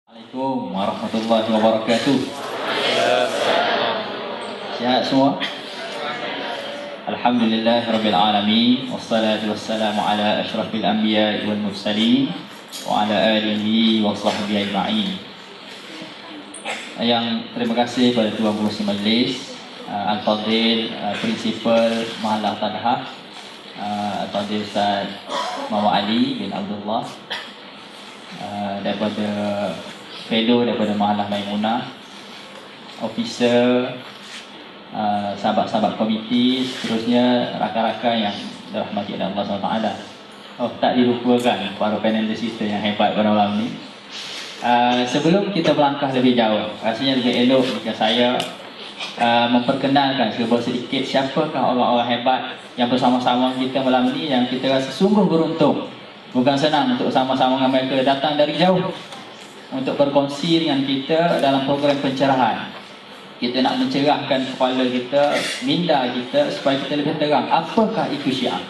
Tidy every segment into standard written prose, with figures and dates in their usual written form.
Assalamualaikum warahmatullahi wabarakatuh. Sihat semua? Alhamdulillahirabbil alamin wassalatu wassalamu ala asyrafil anbiya'i wal mursalin wa ala alihi wa sahbihi ajma'in. Yang terima kasih kepada Tuan Pengerusi Majlis, Al-Fadhil Prinsipal Mahallah Tanhah, Al-Fadhil Ustaz Muhammad Ali bin Abdullah, daripada fellow daripada Mahallah Maimunah, officer, sahabat-sahabat komiti, seterusnya rakan-rakan yang dirahmati oleh Allah SWT. Oh, tak dilupakan para panelis kita yang hebat pada malam ni. Sebelum kita melangkah lebih jauh, rasanya lebih elok jika saya memperkenalkan sedikit siapakah orang-orang hebat yang bersama-sama kita malam ni, yang kita rasa sungguh beruntung. Bukan senang untuk sama-sama dengan mereka datang dari jauh untuk berkongsi dengan kita dalam program pencerahan. Kita nak mencerahkan kepala kita, minda kita, supaya kita lebih terang apakah itu Syiah.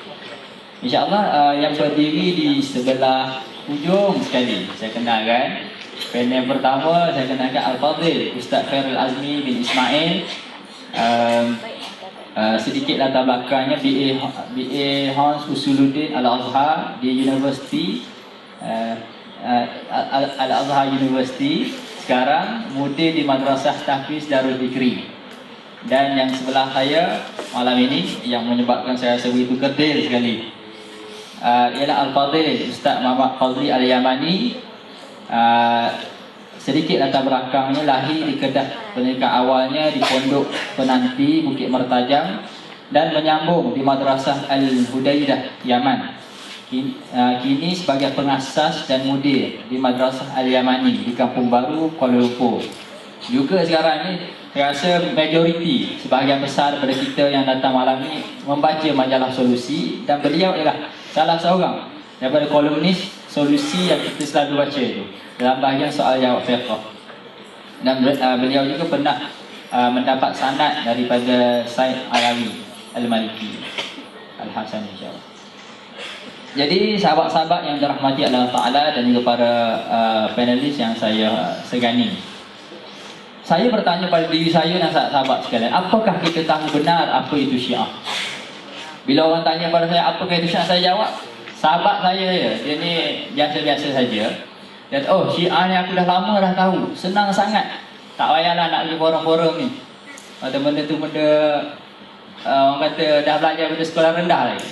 InsyaAllah yang berdiri di sebelah hujung sekali, saya kenalkan. Panel pertama, saya kenalkan Al-Fadhil Ustaz Khairul Azmi bin Ismail. Sedikit latar belakangnya, BA Hans Usuluddin Al-Azhar di University Al-Azhar University. Sekarang mudir di Madrasah Tahfiz Darul Fikri. Dan yang sebelah saya malam ini yang menyebabkan saya rasa begitu kerdil sekali, ialah Al-Fadhil Ustaz Muhammad Fazli Al-Yamani. Sedikit latar belakangnya, lahir di Kedah, pendidikan awalnya di Pondok Penanti Bukit Mertajam, dan menyambung di Madrasah Al-Hudaidah Yaman. Kini sebagai pengasas dan mudir di Madrasah Al-Yamani di Kampung Baru, Kuala Lumpur. Juga sekarang ni saya rasa majoriti, sebahagian besar daripada kita yang datang malam ni membaca majalah Solusi, dan beliau ialah salah seorang daripada kolumnis Solusi yang kita selalu baca itu dalam bahagian soal jawab fiqh. Dan beliau juga pernah mendapat sanad daripada Said Alawi Al-Maliki Al-Hasan, insyaAllah. Jadi sahabat-sahabat yang dirahmati Allah Ta'ala dan juga para panelis yang saya segani, saya bertanya pada diri saya dan sahabat sekalian, apakah kita tahu benar apa itu Syiah? Bila orang tanya pada saya apakah itu Syiah, saya jawab, sahabat saya dia ni biasa-biasa saja. Dan oh, Syiah ni aku dah lama dah tahu, senang sangat, tak payahlah nak pergi forum-forum ni. Atau benda tu benda orang kata dah belajar pada sekolah rendah lagi.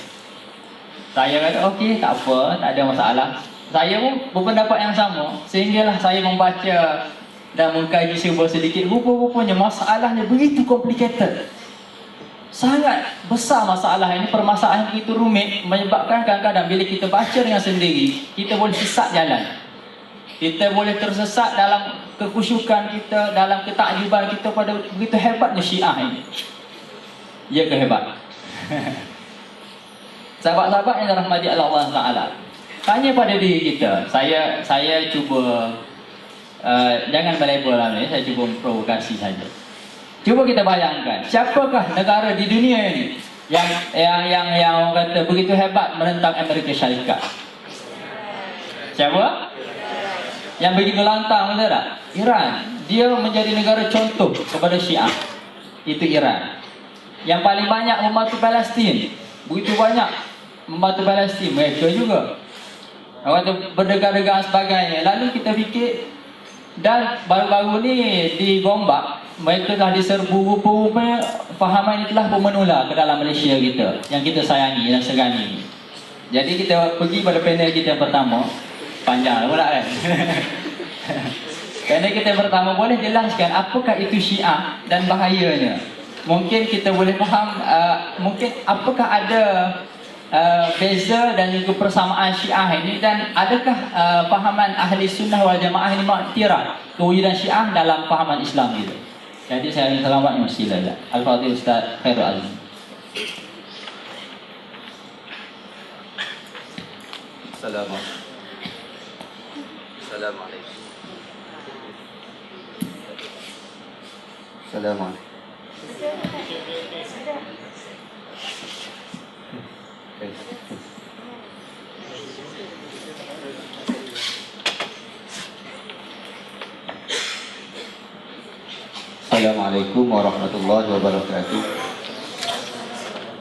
Saya kata okey, tak apa, tak ada masalah. Saya pun berpendapat yang sama, sehinggalah saya membaca dan mengkaji sedikit. Rupa-rupanya masalahnya begitu complicated, sangat besar masalah ini. Permasalahan begitu rumit, menyebabkan kadang-kadang bila kita baca dengan sendiri, kita boleh sesat jalan. Kita boleh tersesat dalam kekhusyukan kita, dalam ketakjuban kita pada begitu hebatnya Syiah ini. Ya ke hebat? Sahabat-sahabat yang dirahmati Allah Ta'ala, tanya pada diri kita. Saya cuba jangan melabel lah ni, saya cuba provokasi saja. Cuba kita bayangkan, siapakah negara di dunia ini yang orang kata begitu hebat menentang Amerika Syarikat? Siapa? Yang begitu lantang, betul tak? Iran. Dia menjadi negara contoh kepada Syiah. Itu Iran. Yang paling banyak membantu Palestin, begitu banyak membantu Palestin, mereka juga. Orang tu berdegar-degar sebagainya. Lalu kita fikir, dan baru-baru ni di Gombak, mereka telah diserbu rupa-rupanya fahaman ini telah pun menular ke dalam Malaysia kita, yang kita sayangi dan segani. Jadi kita pergi pada panel kita yang pertama. Panjang pula kan. Panel kita yang pertama, boleh jelaskan apakah itu Syiah dan bahayanya. Mungkin kita boleh faham, mungkin apakah ada beza dan juga persamaan Syiah ini, dan adakah fahaman ahli sunnah wal jamaah ini mengiktiraf kewujudan Syiah dalam fahaman Islam gitu. Jadi saya ingin selamatnya silalah Al-Fadhil Ustaz Khairul Azmi. Assalamualaikum. Assalamualaikum. Assalamualaikum warahmatullahi wabarakatuh.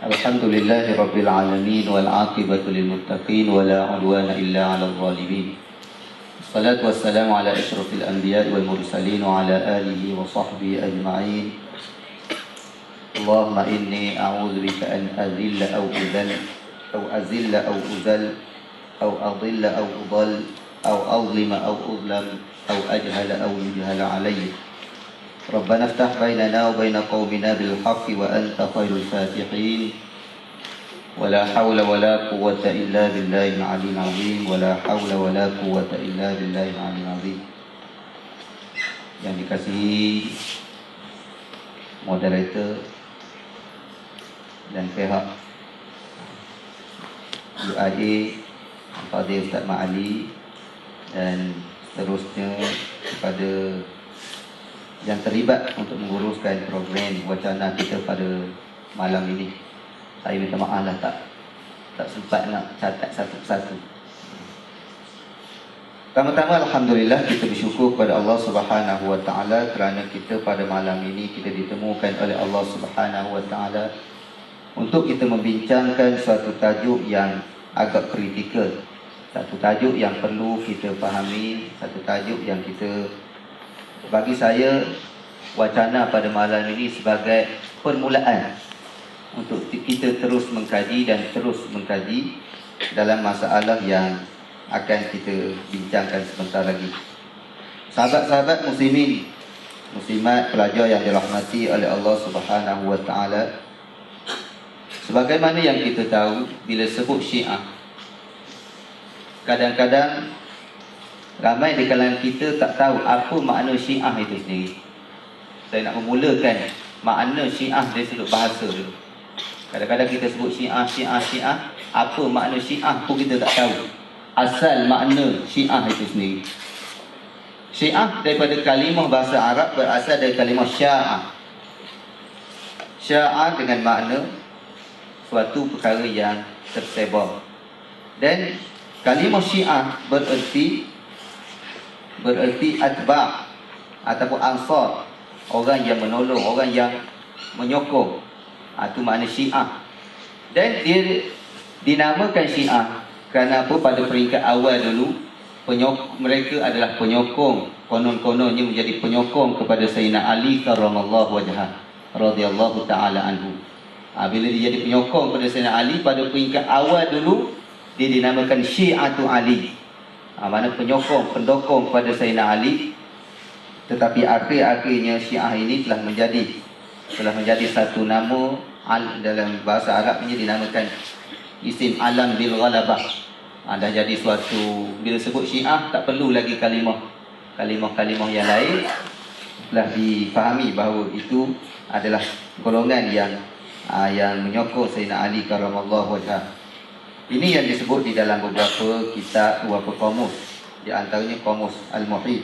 Alhamdulillahi rabbil alamin wal aqibatu lil muttaqin wa la udwana illa 'alal zalimin. Salatu wassalamu ala asyrafil anbiya'i wal mursalin wa ala alihi wa sahbihi ajma'in. Allahumma inni a'udzu bika an azilla aw udhal aw azilla aw uzal aw adilla aw udall aw azlima aw uzlam aw ajhala aw yujhala alayya. Rabbana iftah bainana wa baina qaumina bil haqqi wa anta khairul fatihin. Wala hawla wala quwwata illa billahil aliyyil azim. Wala hawla wala quwwata illa billahil aliyyil azim. Yang dikasihi moderator dan pihak UIA, Fadil Ustaz Ma'ali, dan seterusnya kepada yang terlibat untuk menguruskan program wacana kita pada malam ini. Saya minta maaf lah tak sempat nak catat satu persatu. Pertama-tama alhamdulillah kita bersyukur kepada Allah Subhanahu wa taala kerana kita pada malam ini kita ditemukan oleh Allah Subhanahu wa taala untuk kita membincangkan suatu tajuk yang agak kritikal, satu tajuk yang perlu kita fahami, satu tajuk yang kita, bagi saya, wacana pada malam ini sebagai permulaan untuk kita terus mengkaji dan terus mengkaji dalam masalah yang akan kita bincangkan sebentar lagi. Sahabat-sahabat muslimin, muslimat, pelajar yang dirahmati oleh Allah Subhanahu wa taala, sebagaimana yang kita tahu, bila sebut Syiah, kadang-kadang ramai di kalangan kita tak tahu apa makna Syiah itu sendiri. Saya nak memulakan makna Syiah dari sudut bahasa dulu. Kadang-kadang kita sebut Syiah, apa makna Syiah pun kita tak tahu. Asal makna Syiah itu sendiri. Syiah daripada kalimah bahasa Arab berasal dari kalimah sya'ah. Sya'ah dengan makna suatu perkara yang tersebar. Dan kalimah Syiah bererti atba' ataupun ansar, orang yang menolong, orang yang menyokong. Itu makna Syiah. Dan dia dinamakan Syiah kerana apa? Pada peringkat awal dulu mereka adalah penyokong, konon-kononnya menjadi penyokong kepada Sayyidina Ali karramallahu wajhah radhiyallahu taala anhu. Bila dia jadi penyokong kepada Sayyidina Ali pada peringkat awal dulu, dia dinamakan Syi'atu Ali. Mana penyokong, pendokong kepada Sayyidina Ali. Tetapi akhir-akhirnya Syiah ini telah menjadi satu nama dalam bahasa Arabnya, dinamakan isim alam bil ghalabah. Dah jadi suatu, bila sebut Syiah tak perlu lagi kalimah yang lain, telah difahami bahawa itu adalah golongan yang menyokong Sayyidina Ali karramallahu wajhah. Ini yang disebut di dalam beberapa kitab, beberapa kamus, di antaranya kamus Al-Muhit.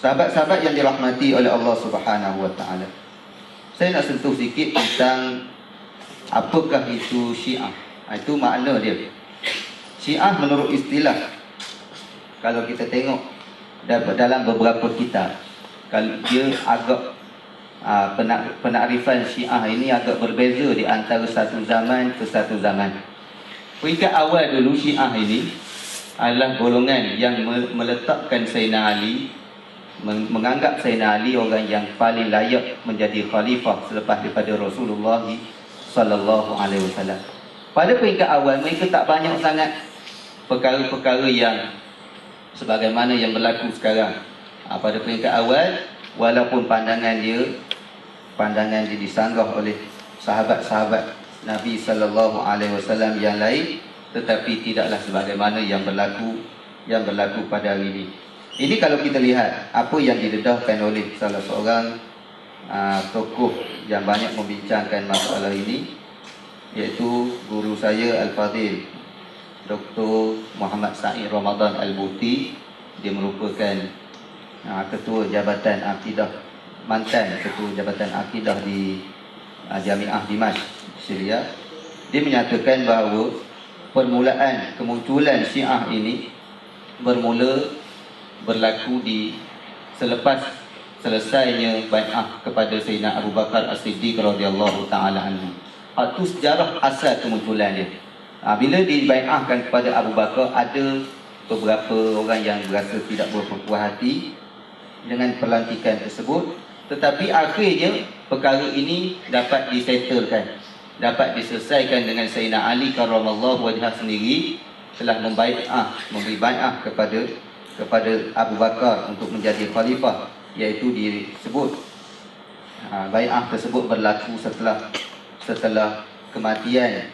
Sahabat-sahabat yang dirahmati oleh Allah Subhanahu wa taala, saya nak sentuh sikit tentang apakah itu Syiah. Itu makna dia. Syiah menurut istilah, kalau kita tengok dalam beberapa kitab, kalau dia agak penakrifan Syiah ini agak berbeza di antara satu zaman ke satu zaman. Peringkat awal dulu Syiah ini adalah golongan yang meletakkan Sayyidina Ali, menganggap Sayyidina Ali orang yang paling layak menjadi khalifah selepas daripada Rasulullah sallallahu alaihi wasallam. Pada peringkat awal mereka tak banyak sangat perkara-perkara yang sebagaimana yang berlaku sekarang. Pada peringkat awal, walaupun pandangan dia disanggah oleh sahabat-sahabat Nabi sallallahu alaihi wasallam yang lain, tetapi tidaklah sebagaimana yang berlaku pada hari ini. Ini kalau kita lihat apa yang didedahkan oleh salah seorang tokoh yang banyak membincangkan masalah ini, iaitu guru saya Al-Fadhil Dr. Muhammad Sa'id Ramadan Al-Buti. Dia merupakan ketua jabatan akidah, mantan ketua jabatan akidah di Jami'ah Dimashq, Syria. Dia menyatakan bahawa permulaan kemunculan Syiah ini berlaku di selepas selesainya bai'ah kepada Sayyidina Abu Bakar As-Siddiq radhiyallahu taala anhu. Itu sejarah asal kemunculan dia. Bila dibai'ahkan kepada Abu Bakar, ada beberapa orang yang berasa tidak berpuas hati dengan pelantikan tersebut, tetapi akhirnya perkara ini dapat disettlekan, dapat diselesaikan dengan Sayyidina Ali karramallahu wajhah sendiri telah memberi bai'ah kepada Abu Bakar untuk menjadi khalifah, iaitu disebut bai'ah tersebut berlaku setelah kematian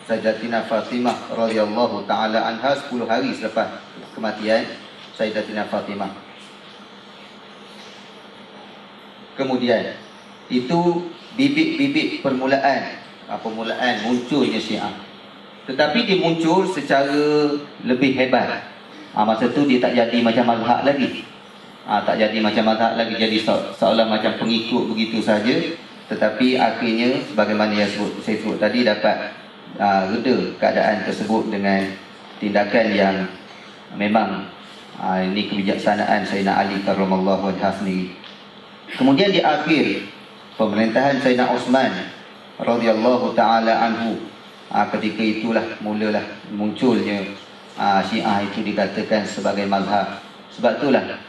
Sayyidatina Fatimah radhiyallahu taala anha, 10 hari selepas kematian Sayyidatina Fatimah. Kemudian itu bibit-bibit permulaan munculnya Syiah. Tetapi dia muncul secara lebih hebat. Masa tu dia tak jadi macam mazhab lagi. Jadi seolah macam pengikut begitu saja. Tetapi akhirnya sebagaimana yang saya sebut tadi, dapat reda keadaan tersebut dengan tindakan yang memang ini kebijaksanaan Sayyidina Ali karramallahu wajhah sendiri. Kemudian di akhir pemerintahan Sayyidina Uthman radhiyallahu taala anhu, ketika itulah mulalah munculnya Syiah itu dikatakan sebagai mazhab. Sebab itulah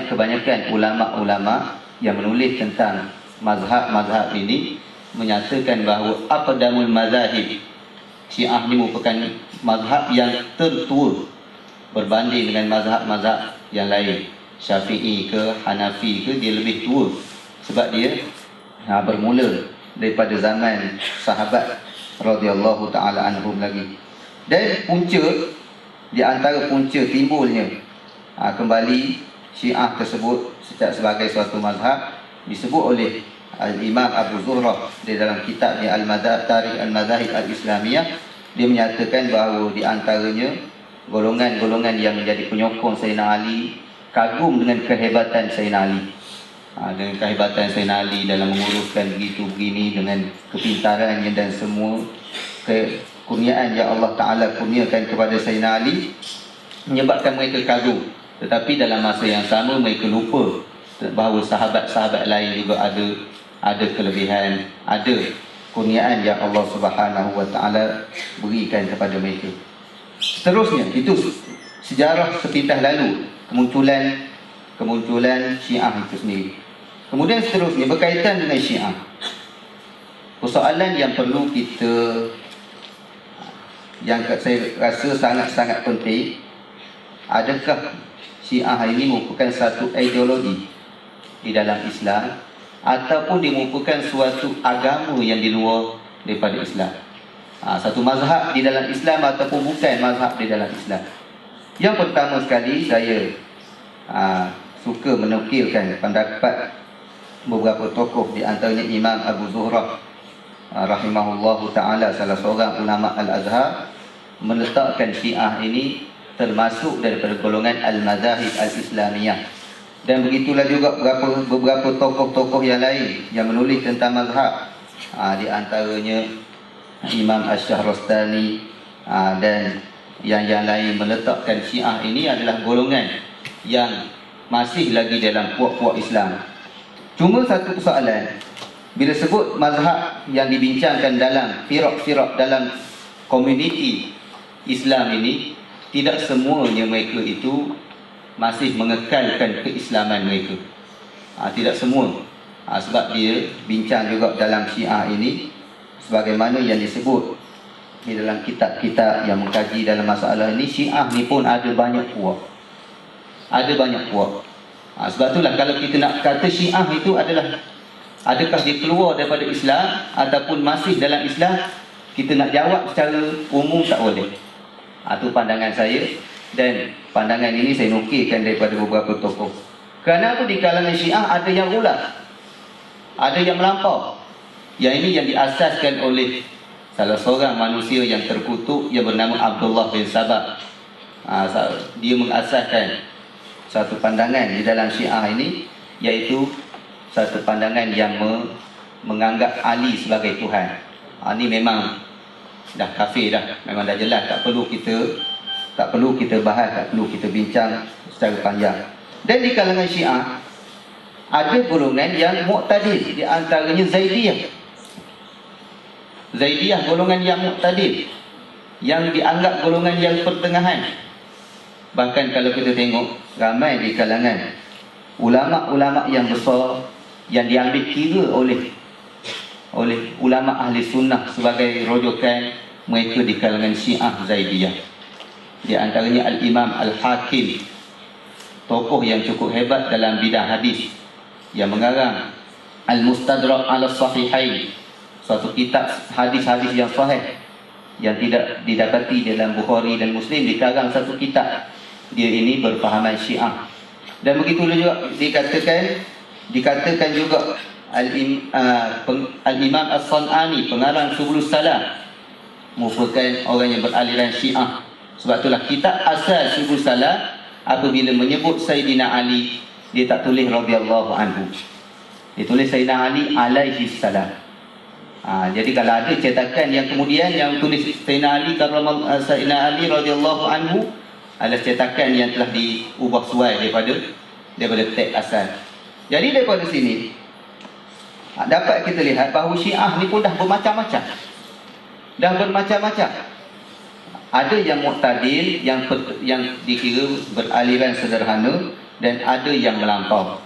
kebanyakan ulama-ulama yang menulis tentang mazhab ini menyatakan bahawa aqdamul mazahib, Syiah ini merupakan mazhab yang tertua berbanding dengan mazhab-mazhab yang lain. Syafi'i ke Hanafi ke, dia lebih tua sebab dia bermula daripada zaman sahabat radhiyallahu taala anhum lagi. Dan di antara punca timbulnya kembali Syiah tersebut sebagai suatu mazhab disebut oleh Al-Imam Abu Zuhrah di dalam kitabnya Tarikh Al-Mazahib Al-Islamiyah. Dia menyatakan bahawa di antaranya golongan-golongan yang menjadi penyokong Sayyidina Ali kagum dengan kehebatan Sayyidina Ali, dengan kehebatan Sayyidina Ali dalam menguruskan begitu begini, dengan kepintarannya dan semua kekurniaan yang Allah Ta'ala kurniakan kepada Sayyidina Ali, menyebabkan mereka kagum. Tetapi dalam masa yang sama mereka lupa bahawa sahabat-sahabat lain juga ada kelebihan, ada kurniaan yang Allah Subhanahu wa Ta'ala berikan kepada mereka. Seterusnya, itu sejarah sepintas lalu kemunculan Syiah itu sendiri. Kemudian seterusnya berkaitan dengan Syiah, persoalan yang perlu yang saya rasa sangat-sangat penting, adakah Syiah ini merupakan satu ideologi di dalam Islam ataupun dia merupakan suatu agama yang di luar daripada Islam, satu mazhab di dalam Islam ataupun bukan mazhab di dalam Islam. Yang pertama sekali, saya suka menukilkan pendapat beberapa tokoh, di antaranya Imam Abu Zuhrah rahimahullahu ta'ala, salah seorang ulama Al-Azhar, meletakkan Syiah ini termasuk daripada golongan Al-Mazahib Al-Islamiyah. Dan begitulah juga beberapa tokoh-tokoh yang lain yang menulis tentang mazhab, di antaranya Imam Asy-Syahrastani dan yang lain meletakkan Syiah ini adalah golongan yang masih lagi dalam puak-puak Islam. Cuma satu persoalan, bila sebut mazhab yang dibincangkan dalam firak-firak dalam komuniti Islam ini, tidak semuanya mereka itu masih mengekalkan keislaman mereka. Tidak semua. Sebab dia bincang juga dalam Syiah ini, sebagaimana yang disebut di dalam kitab-kitab yang mengkaji dalam masalah ini, Syiah ni pun ada banyak puak. Sebab itulah kalau kita nak kata Syiah itu adakah dia keluar daripada Islam ataupun masih dalam Islam, kita nak jawab secara umum tak boleh. Itu pandangan saya, dan pandangan ini saya nukilkan daripada beberapa tokoh. Kerana apa? Di kalangan Syiah ada yang ulas, ada yang melampau. Yang ini yang diasaskan oleh salah seorang manusia yang terkutuk yang bernama Abdullah bin Sabah. Dia mengasaskan satu pandangan di dalam Syiah ini, iaitu satu pandangan yang menganggap Ali sebagai Tuhan. Ini memang dah kafir dah, memang dah jelas, tak perlu kita bahas, tak perlu kita bincang secara panjang. Dan di kalangan Syiah ada golongan yang mu'tadil, di antaranya Zaidiyah. Zaidiyah golongan yang mu'tadil, yang dianggap golongan yang pertengahan. Bahkan kalau kita tengok ramai di kalangan ulama-ulama yang besar yang diambil kira oleh ulama ahli sunnah sebagai rujukan, mereka di kalangan Syiah Zaidiyah. Di antaranya Al-Imam Al-Hakim, tokoh yang cukup hebat dalam bidang hadis, yang mengarang Al-Mustadrak ala Sahihain, suatu kitab hadis-hadis yang sahih yang tidak didapati dalam Bukhari dan Muslim, dikarang satu kitab. Dia ini berfahaman Syiah. Dan begitu juga dikatakan juga Al-Imam As-San'ani, pengarang Subulus Salam, merupakan orang yang beraliran Syiah. Sebab itulah kitab asal Subulus Salam, apabila menyebut Sayyidina Ali, dia tak tulis radhiyallahu anhu, dia tulis Sayyidina Ali alaihi salam. Jadi kalau ada cetakan yang kemudian yang tulis Sayyidina Ali Sayyidina Ali radhiyallahu anhu, adalah cetakan yang telah diubah suai daripada teks asal. Jadi daripada sini dapat kita lihat bahawa Syiah ni pun dah bermacam-macam. Ada yang mu'tadil, yang dikira beraliran sederhana, dan ada yang melampau.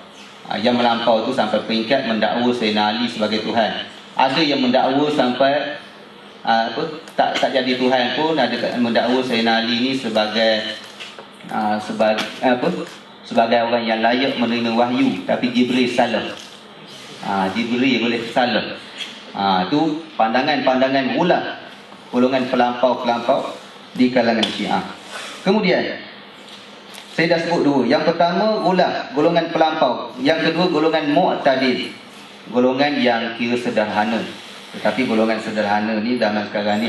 Yang melampau tu sampai peringkat mendakwa Sayyidina Ali sebagai Tuhan. Ada yang mendakwa sampai tak jadi Tuhan pun, ada mendakwa Sayyidina Ali ni sebagai orang yang layak menerima wahyu, tapi Jibril salah. Jibril boleh salah. Tu pandangan-pandangan ulah golongan pelampau-pelampau di kalangan Syiah. Kemudian saya dah sebut dua. Yang pertama ulah, golongan pelampau. Yang kedua golongan mu'tadil, golongan yang kira sederhana. Tetapi golongan sederhana ni zaman sekarang ni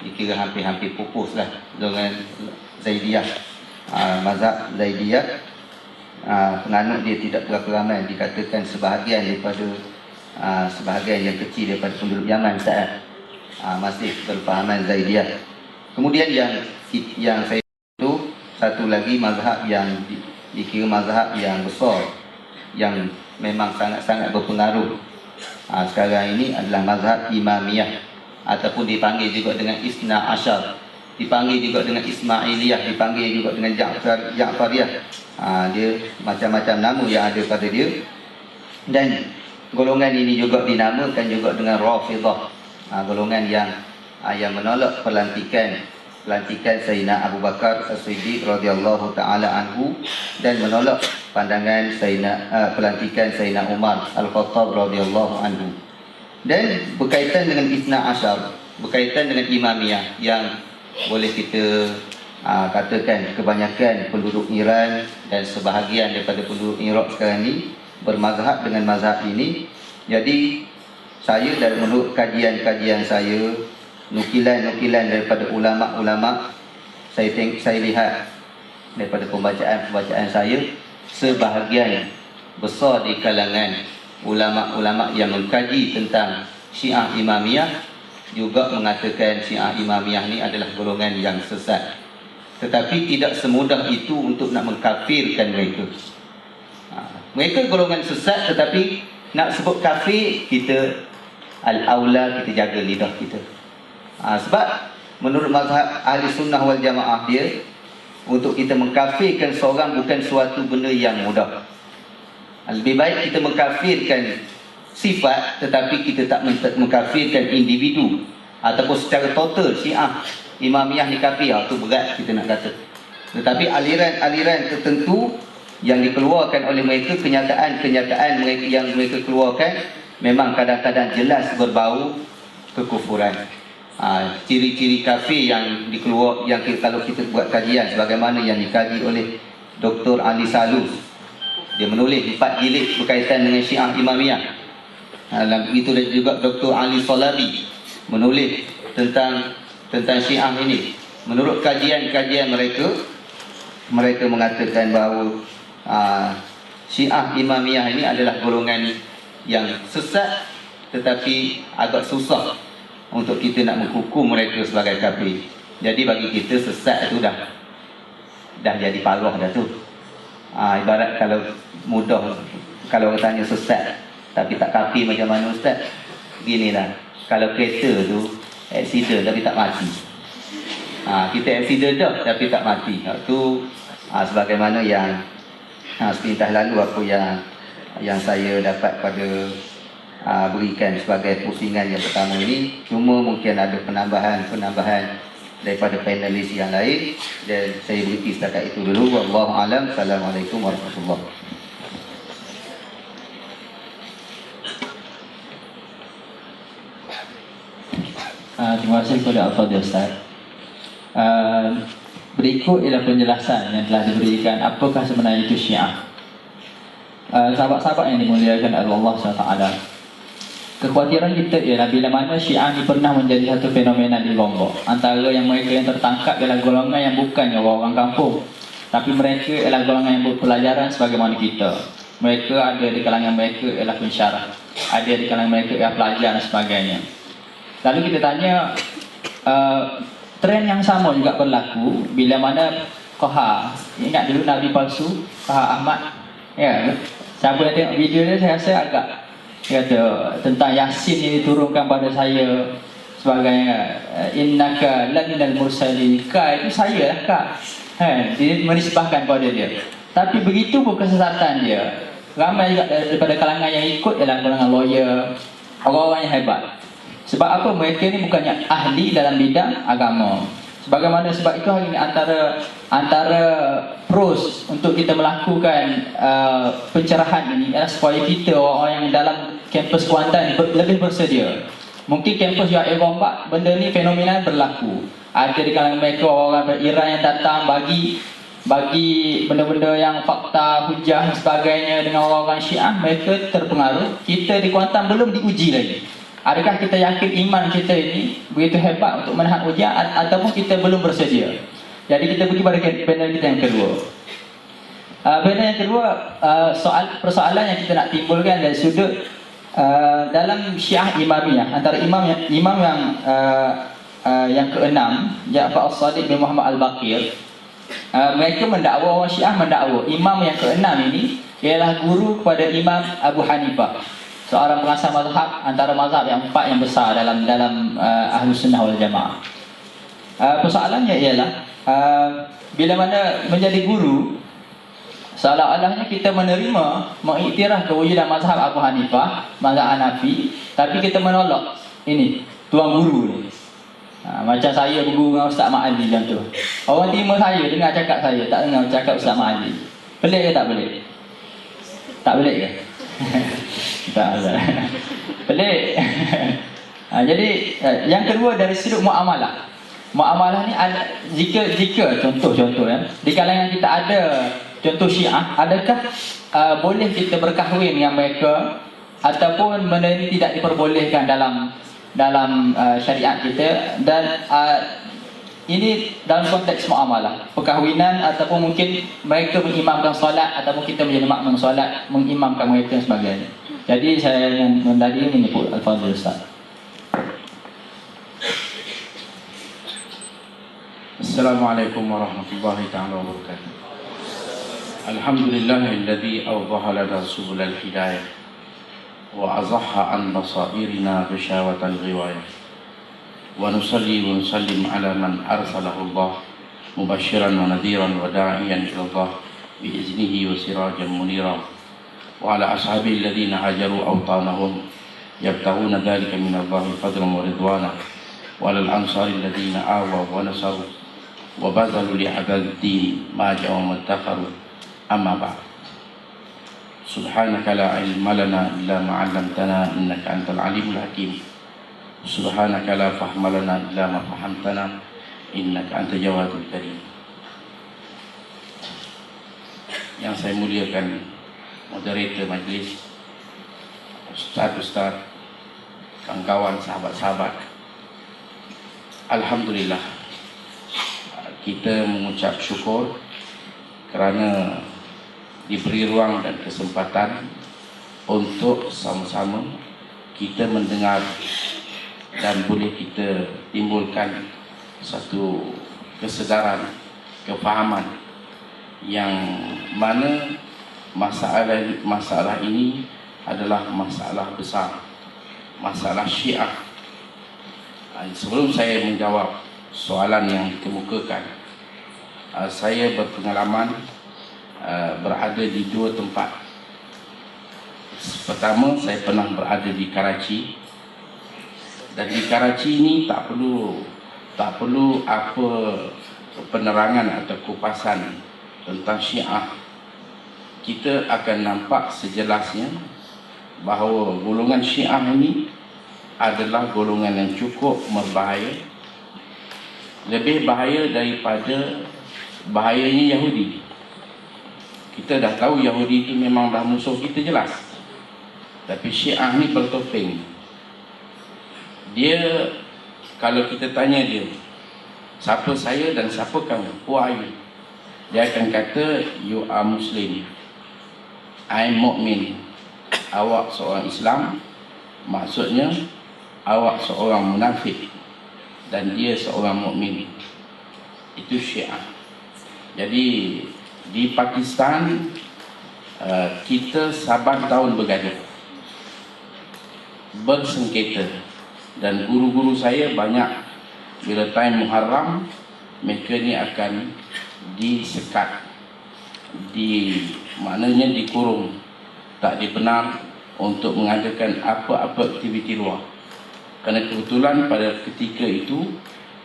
dikira hampir pupus lah. Golongan Zaidiyah, mazhab Zaidiyah, penganut dia tidak berapa ramai. Dikatakan sebahagian yang kecil daripada penduduk Yaman saat masih berfahaman Zaidiyah. Kemudian yang saya itu satu lagi mazhab yang dikira mazhab yang besar, yang memang sangat-sangat berpengaruh sekarang ini, adalah mazhab Imamiyah, ataupun dipanggil juga dengan Isna Asyar, dipanggil juga dengan Ismailiyah, dipanggil juga dengan Ja'fariyah. Dia macam-macam nama yang ada pada dia. Dan golongan ini juga dinamakan juga dengan Rafidah, golongan yang menolak pelantikan Sayyidina Abu Bakar As-Siddiq radhiyallahu taala anhu, dan menolak pandangan pelantikan Sayyidina Umar Al-Khattab radhiyallahu anhu. Dan berkaitan dengan Isna Asyar, berkaitan dengan Imamiyah, yang boleh kita katakan kebanyakan penduduk Iran dan sebahagian daripada penduduk Iraq sekarang ni bermazhab dengan mazhab ini. Jadi saya, dari menurut kajian saya, nukilan daripada ulama-ulama, saya lihat daripada pembacaan saya, sebahagian besar di kalangan ulama-ulama yang mengkaji tentang Syiah Imamiyah juga mengatakan Syiah Imamiyah ni adalah golongan yang sesat. Tetapi tidak semudah itu untuk nak mengkafirkan mereka. Mereka golongan sesat, tetapi nak sebut kafir, kita al-aula kita jaga lidah kita. Sebab menurut mazhab ahli sunnah wal jamaah dia, untuk kita mengkafirkan seorang bukan suatu benda yang mudah. Lebih baik kita mengkafirkan sifat, tetapi kita tak mengkafirkan individu ataupun secara total. Syiah Imamiyah ni kafir, itu berat kita nak kata. Tetapi aliran-aliran tertentu yang dikeluarkan oleh mereka, kenyataan mereka yang mereka keluarkan, memang kadang-kadang jelas berbau kekufuran. Ciri-ciri kafir yang kalau kita buat kajian sebagaimana yang dikaji oleh Dr. Ali Salus, dia menulis 4 jilid berkaitan dengan Syiah Imamiyah. Begitu juga Dr. Ali Salabi menulis tentang Syiah ini. Menurut kajian-kajian mereka mengatakan bahawa Syiah Imamiyah ini adalah golongan yang sesat, tetapi agak susah untuk kita nak menghukum mereka sebagai kafir. Jadi bagi kita sesat itu dah jadi parah dah tu. Ibarat kalau mudah, kalau orang tanya Ustaz, tapi tak kapi macam mana Ustaz? Beginilah, kalau kereta tu accident tapi tak mati. Kita accident dah tapi tak mati. Itu sebagaimana yang sepintas lalu apa yang saya dapat pada berikan sebagai pusingan yang pertama ini. Cuma mungkin ada penambahan daripada panelis yang lain, dan saya berhenti setakat itu dulu. Wallahu alam. Assalamualaikum warahmatullahi wabarakatuh. Terima kasih kepada Al-Fadhil Ustaz. Berikut ialah penjelasan yang telah diberikan apakah sebenarnya itu Syiah. Sahabat-sahabat yang dimuliakan oleh Allah SWT, kekhawatiran kita ialah bila mana Syiah ini pernah menjadi satu fenomena di Lombok. Antara yang mereka yang tertangkap ialah golongan yang bukannya orang kampung, tapi mereka ialah golongan yang berpelajaran sebagaimana kita. Mereka ada di kalangan mereka ialah pensyarah, ada di kalangan mereka ialah pelajar dan sebagainya. Lalu kita tanya, trend yang sama juga berlaku bila mana Koha, ingat dulu Nabi palsu, Koha Ahmad, ya, siapa yang tengok video dia, saya rasa agak, dia kata tentang Yasin ini diturunkan pada saya sebagai innaka laminal mursalin. Ka itu saya lah Kak. Dia menisbahkan pada dia. Tapi begitu pun kesesatan dia. Ramai juga daripada kalangan yang ikut ialah kalangan lawyer, orang-orang yang hebat. Sebab apa? Mereka ni bukannya ahli dalam bidang agama. Sebagaimana sebab itu hari ini antara pros untuk kita melakukan pencerahan ini adalah supaya kita orang yang dalam kampus Kuantan lebih bersedia. Mungkin kampus UiA Gombak, benda ni fenomena berlaku. Ada di kalangan mereka orang Iran yang datang bagi benda-benda yang fakta, hujah dan sebagainya dengan orang-orang Syiah, mereka terpengaruh. Kita di Kuantan belum diuji lagi. Adakah kita yakin iman kita ini begitu hebat untuk menahan ujian, ataupun kita belum bersedia? Jadi kita pergi pada panel kita yang kedua. Panel yang kedua, persoalan yang kita nak timbulkan dari sudut dalam Syiah Imamiyah, antara imam yang keenam, Ja'far As-Sadiq bin Muhammad Al-Baqir, mereka mendakwa, orang Syiah mendakwa imam yang keenam ini ialah guru kepada Imam Abu Hanifah, seorang pengasas mazhab antara mazhab yang empat yang besar dalam Ahlus Sunnah wal Jamaah. Persoalannya ialah bila mana menjadi guru, seolah-olahnya kita menerima, mengiktiraf kewujudan mazhab Abu Hanifah, mazhab Hanafi, tapi kita menolak ini tuan guru ni. Macam saya berguru dengan Ustaz Mak Ali macam tu. Orang terima saya, dengar cakap saya, tak dengar cakap Ustaz Mak Ali. Pelik ke tak pelik? Tak pelik ke? Tak. Pelik. Jadi yang kedua dari sudut muamalah. Muamalah ni ada, jika contoh ya, di kalangan kita ada contoh Syiah, adakah boleh kita berkahwin dengan mereka, ataupun benda ini tidak diperbolehkan dalam syariat kita, dan ini dalam konteks muamalah, perkahwinan, ataupun mungkin mereka mengimamkan solat, ataupun kita menjadi makmum solat, mengimamkan mereka dan sebagainya. Jadi saya yang tadi menyebut Al-Fadhil Ustaz. Assalamualaikum warahmatullahi ta'ala wabarakatuh. Alhamdulillahilladzi awdaha lana subulal hidayah wa azahha an basairina bishawatal ghiwayah. Wa nusalli wa nusallim ala man arsalahu Allah mubashiran wa nadhiran wa da'iyan ila Allah biiznihi wa sirajan munira, wa ala ashabihi alladhina hajaru awtanahum yabtaghuna dhalika min Allah fadlan wa ridwana, wa ala al-ansari alladhina awaw wa nasaru wa bazalu li'abad-din ma ja'u madtakharu. Amma ba'd. Subhanaka la ilma lana illa ma 'allamtana innaka antal alimul hakim. Subhanaka la fahma lana illa ma fahamtana innaka antal jawadul karim. Yang saya muliakan moderator majlis, ustaz-ustaz, kawan-kawan, sahabat-sahabat, alhamdulillah kita mengucap syukur kerana diberi ruang dan kesempatan untuk sama-sama kita mendengar dan boleh kita timbulkan satu kesedaran, kefahaman yang mana masalah ini adalah masalah besar, masalah Syiah. Sebelum saya menjawab soalan yang dikemukakan, saya berpengalaman berada di dua tempat. Pertama, saya pernah berada di Karachi, dan di Karachi ini tak perlu apa penerangan atau kupasan tentang Syiah. Kita akan nampak sejelasnya bahawa golongan Syiah ini adalah golongan yang cukup berbahaya, lebih bahaya daripada bahayanya Yahudi. Kita dah tahu Yahudi itu memang dah musuh kita jelas, tapi Syiah ni bertopeng. Dia, kalau kita tanya dia, siapa saya dan siapa kamu, who are you? Dia akan kata, you are Muslim, I'm mu'min. Awak seorang Islam, maksudnya awak seorang munafik dan dia seorang mukmin. Itu Syiah. Jadi di Pakistan kita 8 tahun bergaduh, bersengketa, dan guru-guru saya banyak bila time Muharram mereka ni akan disekat, maknanya dikurung, tak dibenar untuk mengadakan apa-apa aktiviti luar. Kerana kebetulan pada ketika itu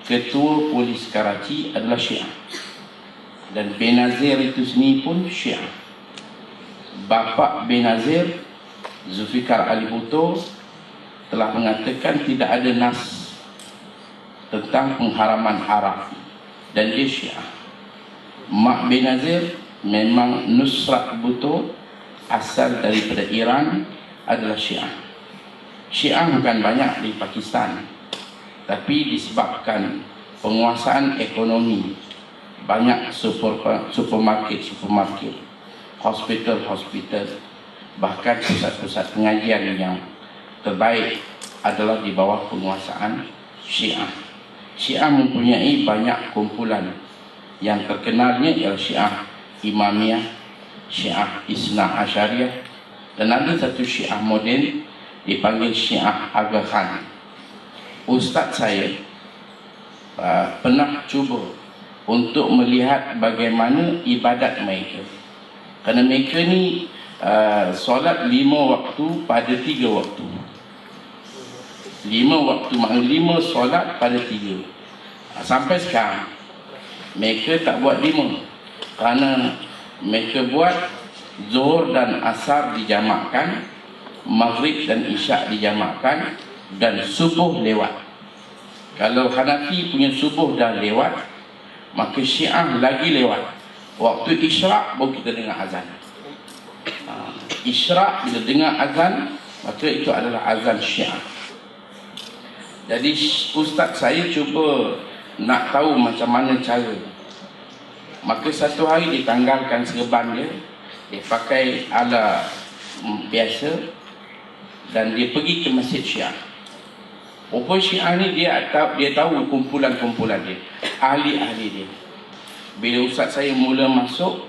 ketua polis Karachi adalah Syiah, dan Benazir itu sendiri pun Syiah. Bapa Benazir, Zulfikar Ali Bhutto, telah mengatakan tidak ada nas tentang pengharaman arak, dan dia Syiah. Mak Benazir memang Nusrat Bhutto, asal daripada Iran, adalah Syiah. Syiah bukan banyak di Pakistan, tapi disebabkan penguasaan ekonomi, banyak supermarket, hospital, bahkan pusat-pusat pengajian yang terbaik adalah di bawah penguasaan Syiah. Syiah mempunyai banyak kumpulan, yang terkenalnya ialah Syiah Imamiyah, Syiah Isna Asyariah, dan ada satu Syiah moden dipanggil Syiah Aga Khan. Ustaz saya pernah cuba untuk melihat bagaimana ibadat mereka, kerana mereka ni solat 5 waktu pada 3 waktu. 5 waktu maknanya 5 solat pada 3. Sampai sekarang mereka tak buat 5, kerana mereka buat Zuhur dan Asar dijamakkan, Maghrib dan Isyak dijamakkan, dan Subuh lewat. Kalau Hanafi punya Subuh dah lewat, maka Syiah lagi lewat. Waktu Isyraq baru kita dengar azan. Isyraq bila dengar azan, maka itu adalah azan Syiah. Jadi ustaz saya cuba nak tahu macam mana cara. Maka satu hari ditanggalkan serban dia, dia pakai ala biasa, dan dia pergi ke masjid Syiah. Rupa Syiah ni dia tahu kumpulan-kumpulan dia, ahli-ahli dia. Bila ustaz saya mula masuk,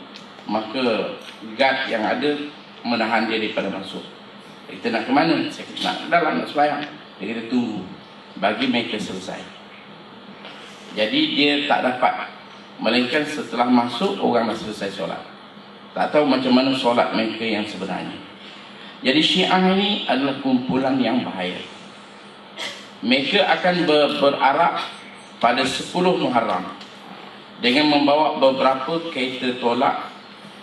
maka guard yang ada menahan dia daripada masuk. Kita nak ke mana? Saya kata nak dalam, nak sembahyang. Dia kata tunggu, bagi mereka selesai. Jadi dia tak dapat, melainkan setelah masuk orang dah selesai solat. Tak tahu macam mana solat mereka yang sebenarnya. Jadi Syiah ini adalah kumpulan yang bahaya. Mereka akan berarak pada 10 Muharram dengan membawa beberapa kereta tolak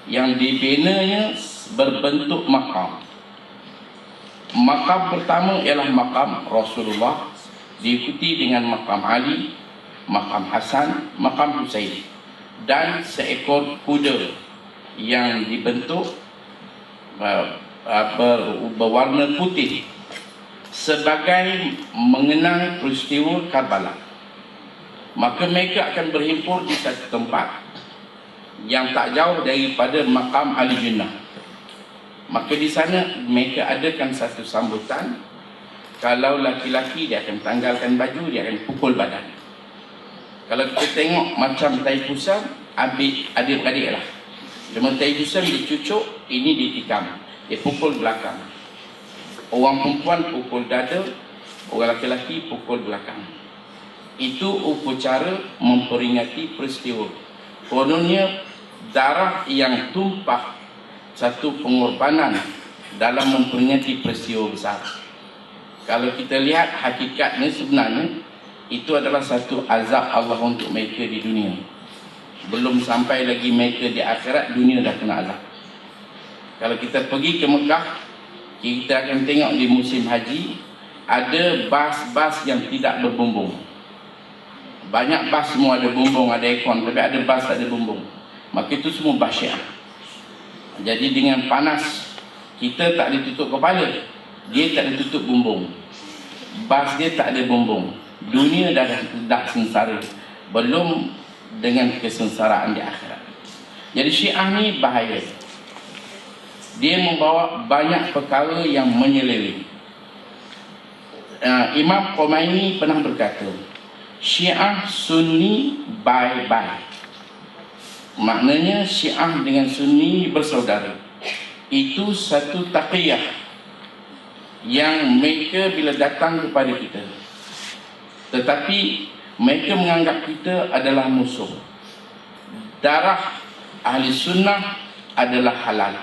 yang dibinanya berbentuk makam. Makam pertama ialah makam Rasulullah, diikuti dengan makam Ali, makam Hasan, makam Husain, dan seekor kuda yang dibentuk berwarna putih sebagai mengenang peristiwa Karbala. Maka mereka akan berhimpun di satu tempat yang tak jauh daripada makam Ali Jinnah. Maka di sana mereka adakan satu sambutan. Kalau laki-laki, dia akan tanggalkan baju, dia akan pukul badan. Kalau kita tengok macam Taipusan, adik-adik lah, Cuma Taijusan dicucuk, ini ditikam, dia pukul belakang. Orang perempuan pukul dada, orang lelaki pukul belakang. Itu upacara memperingati peristiwa. Kononnya darah yang tumpah satu pengorbanan dalam memperingati peristiwa besar. Kalau kita lihat hakikatnya sebenarnya itu adalah satu azab Allah untuk mereka di dunia. Belum sampai lagi mereka di akhirat, dunia dah kena azab. Kalau kita pergi ke Mekah, kita akan tengok di musim haji ada bas-bas yang tidak berbumbung. Banyak bas semua ada bumbung, ada aircon, tapi ada bas tak ada bumbung. Maka itu semua bas Syiah. Jadi dengan panas, kita tak ditutup kepala, dia tak ditutup bumbung. Bas dia tak ada bumbung. Dunia dah sengsara, belum dengan kesengsaraan di akhirat. Jadi Syiah ni bahaya. Dia membawa banyak perkara yang menyeleweng. Imam Khomeini pernah berkata, Syiah Sunni bye-bye. Maknanya Syiah dengan Sunni bersaudara. Itu satu taqiyah yang mereka bila datang kepada kita, tetapi mereka menganggap kita adalah musuh. Darah ahli sunnah adalah halal.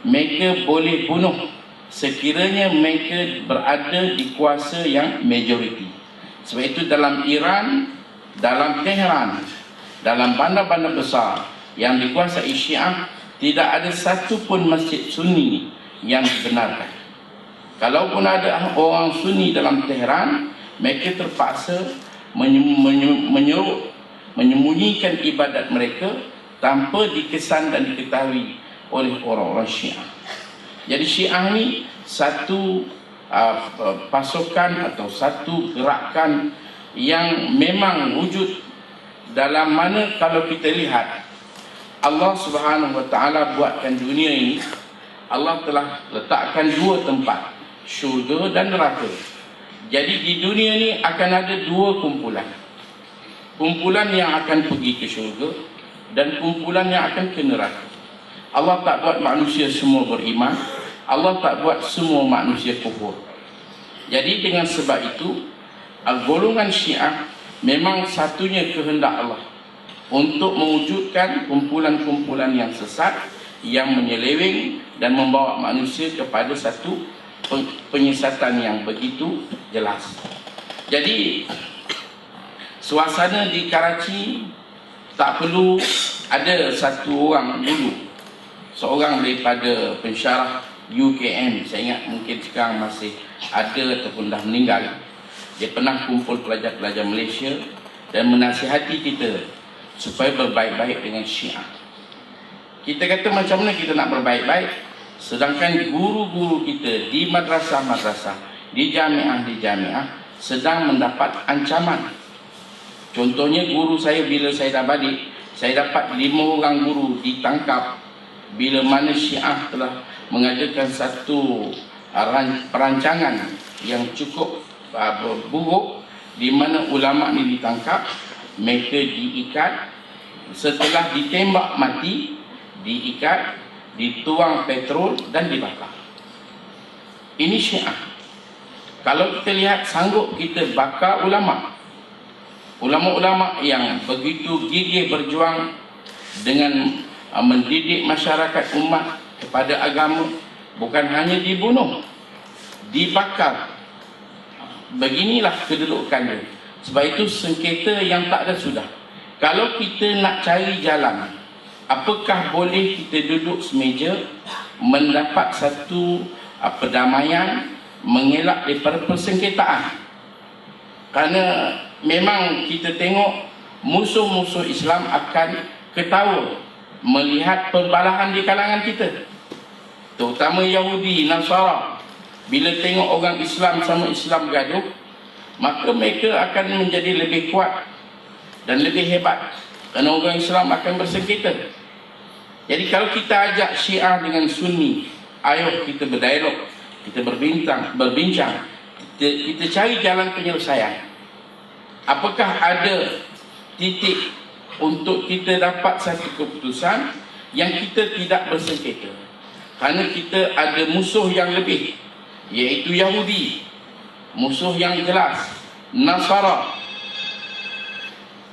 Mereka boleh bunuh sekiranya mereka berada di kuasa yang majoriti. Sebab itu dalam Iran, dalam Tehran, dalam bandar-bandar besar yang dikuasai Syiah, tidak ada satu pun masjid Sunni yang dibenarkan. Kalaupun ada orang Sunni dalam Tehran, mereka terpaksa menyembunyikan ibadat mereka tanpa dikesan dan diketahui oleh orang-orang Syiah. Jadi Syiah ni satu pasukan atau satu gerakan yang memang wujud, dalam mana kalau kita lihat Allah Subhanahu Wa Taala buatkan dunia ini, Allah telah letakkan dua tempat, syurga dan neraka. Jadi di dunia ni akan ada dua kumpulan. Kumpulan yang akan pergi ke syurga dan kumpulan yang akan ke neraka. Allah tak buat manusia semua beriman, Allah tak buat semua manusia kufur. Jadi dengan sebab itu, golongan Syiah memang satunya kehendak Allah untuk mewujudkan kumpulan-kumpulan yang sesat, yang menyeleweng dan membawa manusia kepada satu penyesatan yang begitu jelas. Jadi suasana di Karachi tak perlu ada satu orang dulu, seorang daripada pensyarah UKM, saya ingat mungkin sekarang masih ada ataupun dah meninggal. Dia pernah kumpul pelajar-pelajar Malaysia dan menasihati kita supaya berbaik-baik dengan Syiah. Kita kata macam mana kita nak berbaik-baik, sedangkan guru-guru kita di madrasah-madrasah, di jamiah sedang mendapat ancaman. Contohnya guru saya, bila saya dah balik, saya dapat 5 orang guru ditangkap bila mana Syiah telah mengadakan satu perancangan yang cukup buruk, di mana ulama ni ditangkap, mereka diikat, setelah ditembak mati, diikat, dituang petrol dan dibakar. Ini Syiah. Kalau kita lihat, sanggup kita bakar ulama-ulama yang begitu gigih berjuang dengan mendidik masyarakat umat kepada agama, bukan hanya dibunuh, dibakar. Beginilah kedudukannya. Sebab itu sengketa yang tak ada sudah. Kalau kita nak cari jalan, apakah boleh kita duduk semeja mendapat satu perdamaian, mengelak daripada persengketaan? Kerana memang kita tengok musuh-musuh Islam akan ketawa melihat perbalahan di kalangan kita, terutama Yahudi, Nasara. Bila tengok orang Islam sama Islam gaduh, maka mereka akan menjadi lebih kuat dan lebih hebat, kerana orang Islam akan bersengketa. Jadi kalau kita ajak Syiah dengan Sunni, ayo kita berdialog, kita berbincang, kita cari jalan penyelesaian. Apakah ada titik untuk kita dapat satu keputusan yang kita tidak bersengketa. Kerana kita ada musuh yang lebih, iaitu Yahudi, musuh yang jelas, Nasara.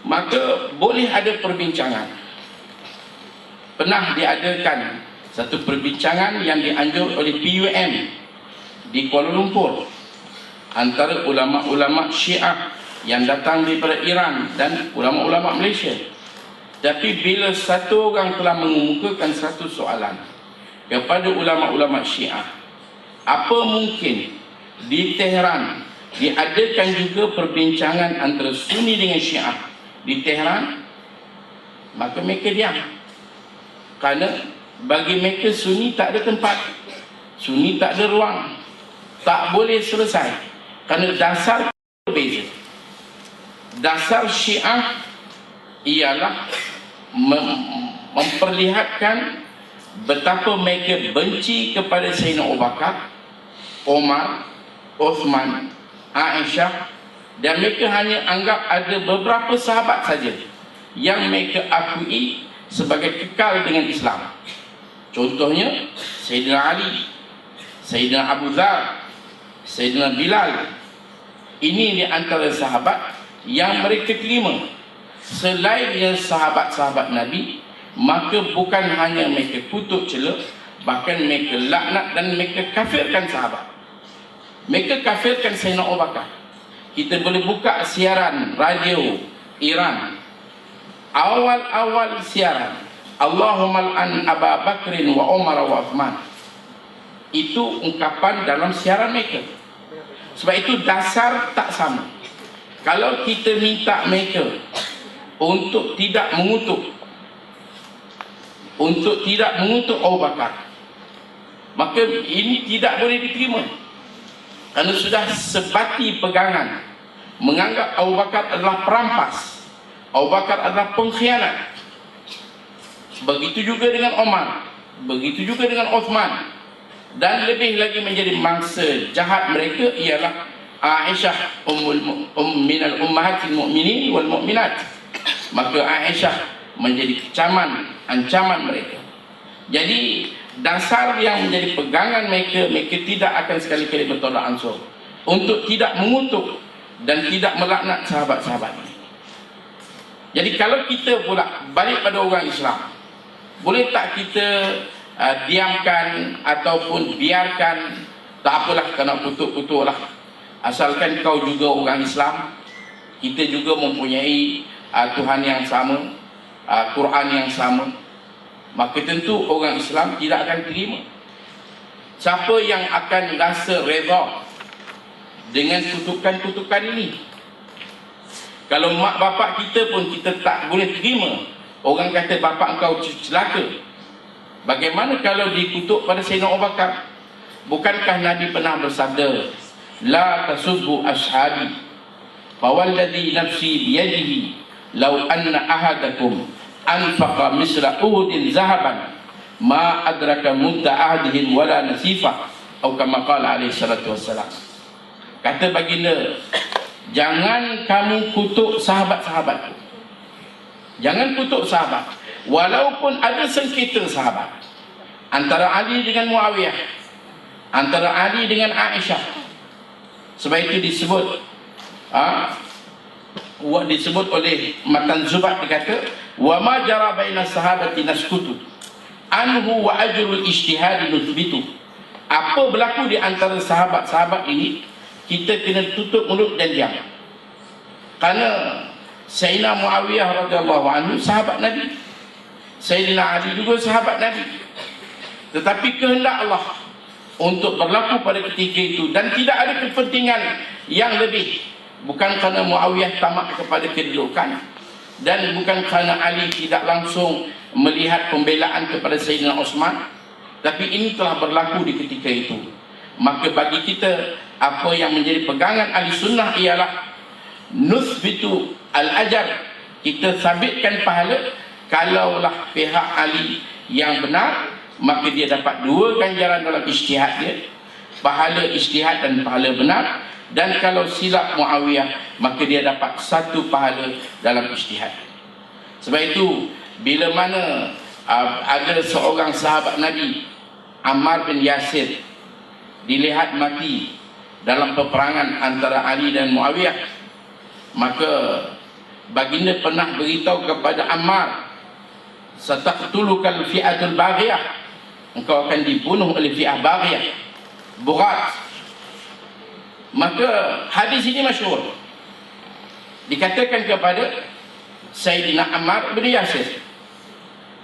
Maka boleh ada perbincangan. Pernah diadakan satu perbincangan yang dianjur oleh PUM di Kuala Lumpur antara ulama-ulama Syiah yang datang daripada Iran dan ulama-ulama Malaysia. Tapi bila satu orang telah mengemukakan satu soalan kepada ulama-ulama Syiah, apa mungkin di Tehran diadakan juga perbincangan antara Sunni dengan Syiah di Tehran? Maka mereka diam. Kerana bagi mereka Sunni tak ada tempat, Sunni tak ada ruang, tak boleh selesai. Kerana dasar berbeza. Dasar Syiah ialah memperlihatkan betapa mereka benci kepada Sayyidina Abu Bakar, Omar, Uthman, Aisyah, dan mereka hanya anggap ada beberapa sahabat saja yang mereka akui sebagai kekal dengan Islam. Contohnya Sayyidina Ali, Sayyidina Abu Dhar, Sayyidina Bilal. Ini di antara sahabat yang mereka terima. Selainnya sahabat-sahabat Nabi, maka bukan hanya mereka kutuk celak, bahkan mereka laknat dan mereka kafirkan sahabat. Mereka kafirkan Sayyidina Abu Bakar. Kita boleh buka siaran radio Iran, awal-awal siaran, Allahumma al'an Abu Bakrin wa Umar wa Uthman. Itu ungkapan dalam siaran mereka. Sebab itu dasar tak sama. Kalau kita minta mereka untuk tidak mengutuk Abu Bakar, maka ini tidak boleh diterima. Kerana sudah sebati pegangan menganggap Abu Bakar adalah perampas, Abu Bakar adalah pengkhianat. Begitu juga dengan Omar, begitu juga dengan Uthman. Dan lebih lagi menjadi mangsa jahat mereka ialah Aisyah minal ummahatil mu'minin wal mu'minat. Maka Aisyah menjadi ancaman mereka. Jadi dasar yang menjadi pegangan mereka, mereka tidak akan sekali-kali bertolak ansur untuk tidak mengutuk dan tidak melaknat sahabat-sahabat ini. Jadi kalau kita pula balik pada orang Islam, boleh tak kita diamkan ataupun biarkan, tak apalah, kena kutuk-kutuk lah, asalkan kau juga orang Islam, kita juga mempunyai Tuhan yang sama, Quran yang sama. Maka tentu orang Islam tidak akan terima. Siapa yang akan rasa reda dengan kutukan-kutukan ini? Kalau mak bapak kita pun kita tak boleh terima. Orang kata bapak engkau celaka, bagaimana kalau dikutuk pada Sayyidina Abu Bakar? Bukankah Nabi pernah bersabda, la tasubbu ashabi fawalladhi nafsi biyadihi law anna ahadakum anfaqa misla uhudin zahaban ma adraka mudda ahadihim wala nasifa, atau kama qala alaihi salatu wassalam. Kata baginda, jangan kamu kutuk sahabat-sahabatku. Jangan kutuk sahabat, walaupun ada sengketa sahabat antara Ali dengan Muawiyah, antara Ali dengan Aisyah. Sebab itu disebut oleh Matan Zubat, dikata wa ma jara baina sahabati naskutu anhu wa ajrul ijtihad nuthbitu. Apa berlaku di antara sahabat-sahabat ini, kita kena tutup mulut dan diam. Kerana Sayyidina Muawiyah radhiyallahu anhu sahabat Nabi, Sayyidina Ali juga sahabat Nabi. Tetapi kehendak Allah untuk berlaku pada ketika itu, dan tidak ada kepentingan yang lebih. Bukan kerana Muawiyah tamak kepada kedudukan, dan bukan kerana Ali tidak langsung melihat pembelaan kepada Sayyidina Uthman, tapi ini telah berlaku di ketika itu. Maka bagi kita, apa yang menjadi pegangan ahli sunnah ialah nuthbitu al-ajar, kita sabitkan pahala. Kalaulah pihak Ali yang benar, maka dia dapat dua ganjaran dalam ijtihad dia, pahala ijtihad dan pahala benar. Dan kalau silap Muawiyah, maka dia dapat satu pahala dalam ijtihad. Sebab itu bila mana ada seorang sahabat Nabi, Ammar bin Yasir, dilihat mati dalam peperangan antara Ali dan Muawiyah. Maka baginda pernah beritahu kepada Ammar, sataqtulukal fi'atul baghiyah, engkau akan dibunuh oleh fi'ah baghiyah, Burat. Maka hadis ini masyhur, dikatakan kepada Sayyidina Ammar bin Yasir,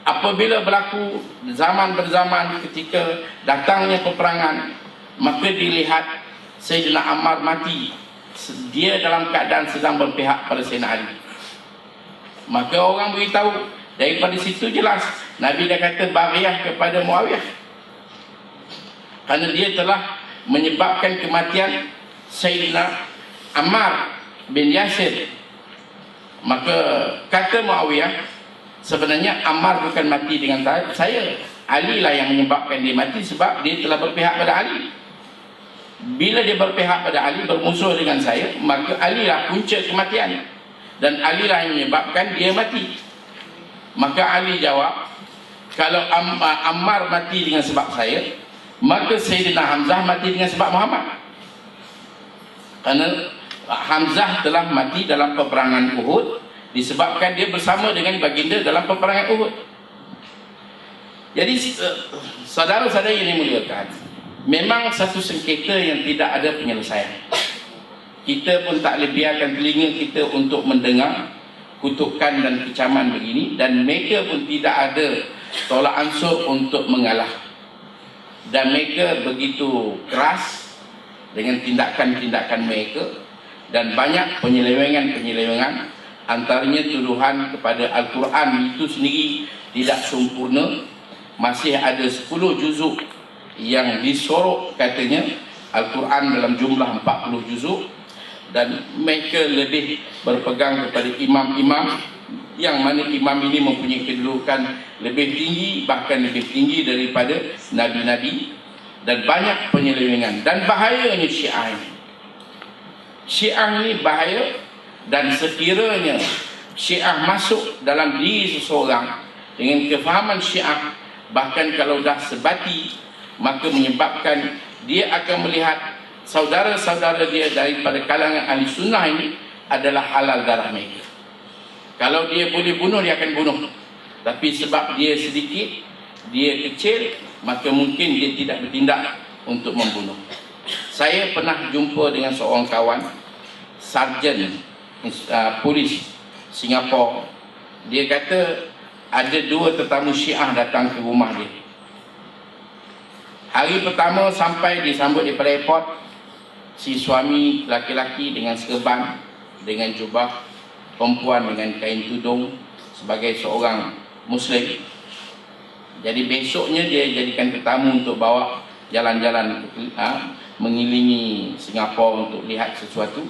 apabila berlaku zaman berzaman ketika datangnya peperangan, maka dilihat Sayyidina Ammar mati, dia dalam keadaan sedang berpihak pada Sayyidina Ali. Maka orang beritahu, daripada situ jelas Nabi dah kata Baghiyah kepada Muawiyah, kerana dia telah menyebabkan kematian Sayyidina Ammar bin Yasir. Maka kata Muawiyah, sebenarnya Ammar bukan mati dengan saya, Ali lah yang menyebabkan dia mati, sebab dia telah berpihak pada Ali. Bila dia berpihak pada Ali, bermusuh dengan saya, maka Ali lah punca kematian, dan Ali lah yang menyebabkan dia mati. Maka Ali jawab, kalau Ammar mati dengan sebab saya, maka Sayyidina Hamzah mati dengan sebab Muhammad, kerana Hamzah telah mati dalam peperangan Uhud disebabkan dia bersama dengan baginda dalam peperangan Uhud. Jadi saudara-saudara yang dimuliakan, memang satu sengketa yang tidak ada penyelesaian. Kita pun tak boleh biarkan telinga kita untuk mendengar kutukan dan kecaman begini, dan mereka pun tidak ada tolak ansur untuk mengalah, dan mereka begitu keras dengan tindakan-tindakan mereka, dan banyak penyelewengan-penyelewengan, antaranya tuduhan kepada Al-Quran itu sendiri tidak sempurna. Masih ada 10 juzuk yang disorok katanya Al-Quran dalam jumlah 40 juzuk, dan mereka lebih berpegang kepada imam-imam, yang mana imam ini mempunyai kedudukan lebih tinggi, bahkan lebih tinggi daripada nabi-nabi, dan banyak penyelewengan. Dan bahayanya Syiah ini, Syiah ini bahaya. Dan sekiranya Syiah masuk dalam diri seseorang dengan kefahaman Syiah, bahkan kalau dah sebati, maka menyebabkan dia akan melihat saudara-saudara dia daripada kalangan ahli sunnah ini adalah halal darah mereka. Kalau dia boleh bunuh, dia akan bunuh. Tapi sebab dia sedikit, dia kecil, maka mungkin dia tidak bertindak untuk membunuh. Saya pernah jumpa dengan seorang kawan, sarjan polis Singapura. Dia kata ada 2 tetamu Syiah datang ke rumah dia. Hari pertama sampai disambut di airport, si suami laki-laki dengan serban, dengan jubah, perempuan dengan kain tudung sebagai seorang Muslim. Jadi besoknya dia jadikan tetamu untuk bawa jalan-jalan mengelilingi Singapura untuk lihat sesuatu.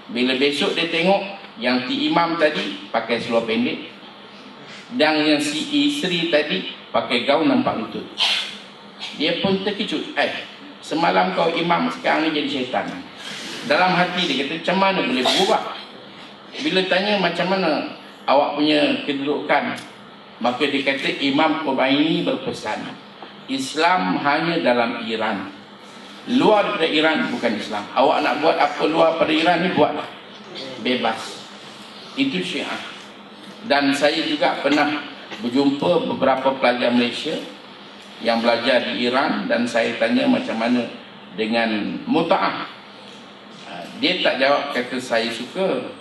Bila besok dia tengok yang si imam tadi pakai seluar pendek, dan yang si isteri tadi pakai gaun nampak lutut, dia pun terkejut. Semalam kau imam, sekarang ni jadi syaitan. Dalam hati dia kata, macam mana boleh berubah? Bila tanya macam mana awak punya kedudukan, maka dia kata Imam Khomeini berpesan, Islam hanya dalam Iran, luar daripada Iran bukan Islam. Awak nak buat apa luar daripada Iran ni, buatlah, bebas. Itu Syiah. Dan saya juga pernah berjumpa beberapa pelajar Malaysia yang belajar di Iran, dan saya tanya macam mana dengan muta'ah. Dia tak jawab kata saya suka,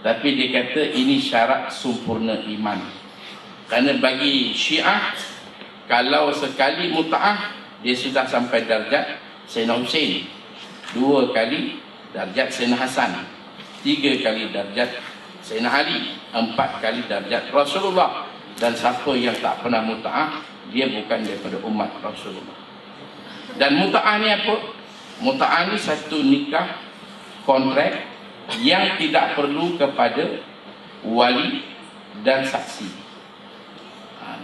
tapi dia kata ini syarat sempurna iman. Kerana bagi Syiah, kalau sekali muta'ah, dia sudah sampai darjat Sayyidina Hussein, 2 kali darjat Sayyidina Hasan, 3 kali darjat Sayyidina Ali, 4 kali darjat Rasulullah. Dan siapa yang tak pernah muta'ah, dia bukan daripada umat Rasulullah. Dan muta'ah ni apa? Muta'ah ni satu nikah, kontrak yang tidak perlu kepada wali dan saksi.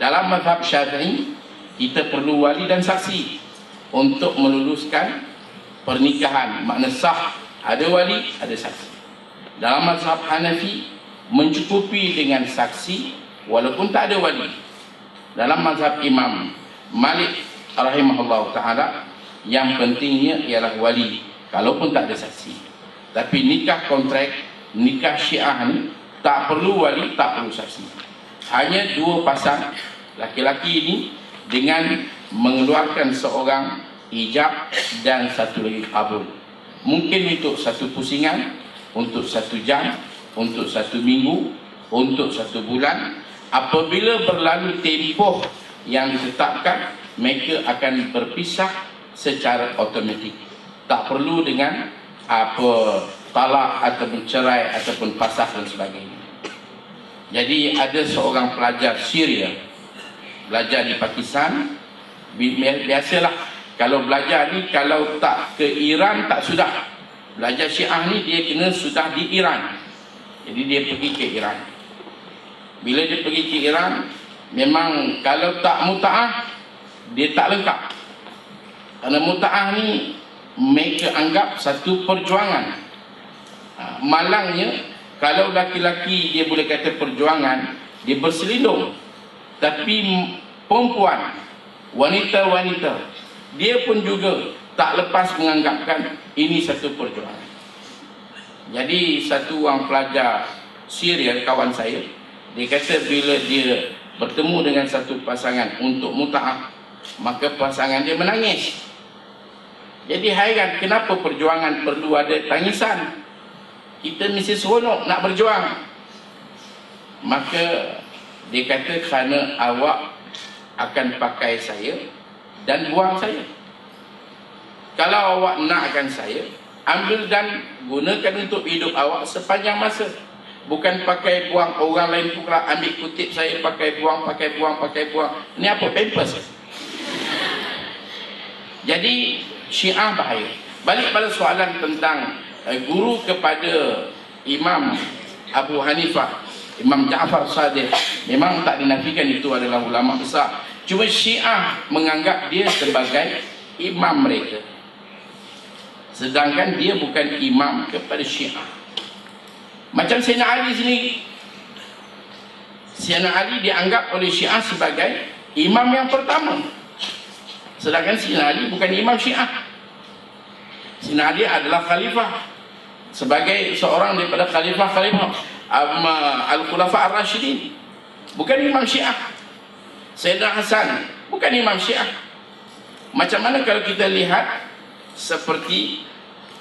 Dalam mazhab Syafi'i, kita perlu wali dan saksi untuk meluluskan pernikahan. Makna sah, ada wali, ada saksi. Dalam mazhab Hanafi, mencukupi dengan saksi walaupun tak ada wali. dalam mazhab Imam Malik rahimahullah ta'ala, yang pentingnya ialah wali, kalaupun tak ada saksi. Tapi nikah kontrak, nikah Syiah ni tak perlu wali, tak perlu saksi. Hanya dua pasang laki-laki ini dengan mengeluarkan seorang ijab dan satu lagi kabul. Mungkin untuk satu pusingan, untuk 1 jam, untuk 1 minggu, untuk 1 bulan. Apabila berlalu tempoh yang ditetapkan, mereka akan berpisah secara automatik. Tak perlu dengan talak ataupun cerai ataupun pasah dan sebagainya. Jadi ada seorang pelajar Syria belajar di Pakistan. Biasalah kalau belajar ni, kalau tak ke Iran tak sudah. Belajar Syiah ni dia kena sudah di Iran. Jadi dia pergi ke Iran. Bila dia pergi ke Iran, memang kalau tak muta'ah dia tak lengkap. Kerana muta'ah ni mereka anggap satu perjuangan. Malangnya kalau laki-laki dia boleh kata perjuangan, dia berselindung. Tapi perempuan, wanita-wanita, dia pun juga tak lepas menganggapkan ini satu perjuangan. Jadi satu orang pelajar Syria, kawan saya, dia kata bila dia bertemu dengan satu pasangan untuk muta'ah, maka pasangan dia menangis. Jadi hairan, kenapa perjuangan perlu ada tangisan? Kita mesti seronok nak berjuang. Maka dia kata kerana awak akan pakai saya dan buang saya. Kalau awak nakkan saya, ambil dan gunakan untuk hidup awak sepanjang masa. Bukan pakai buang, orang lain pula ambil kutip saya, pakai buang, pakai buang, pakai buang. Ini apa? Pampers. Jadi Syiah bahaya. Balik pada soalan tentang guru kepada Imam Abu Hanifah, Imam Ja'far Sadiq, memang tak dinafikan itu adalah ulama besar. Cuma Syiah menganggap dia sebagai imam mereka, sedangkan dia bukan imam kepada Syiah. Macam Sayyidina Ali sendiri, Sayyidina Ali dianggap oleh Syiah sebagai imam yang pertama, sedangkan Sayyidina Ali bukan imam Syiah. Sayyidina Ali adalah khalifah, sebagai seorang daripada khalifah Al-Khulafa Ar-Rashidin, bukan imam Syiah. Sayyidina Hasan bukan imam Syiah. Macam mana kalau kita lihat seperti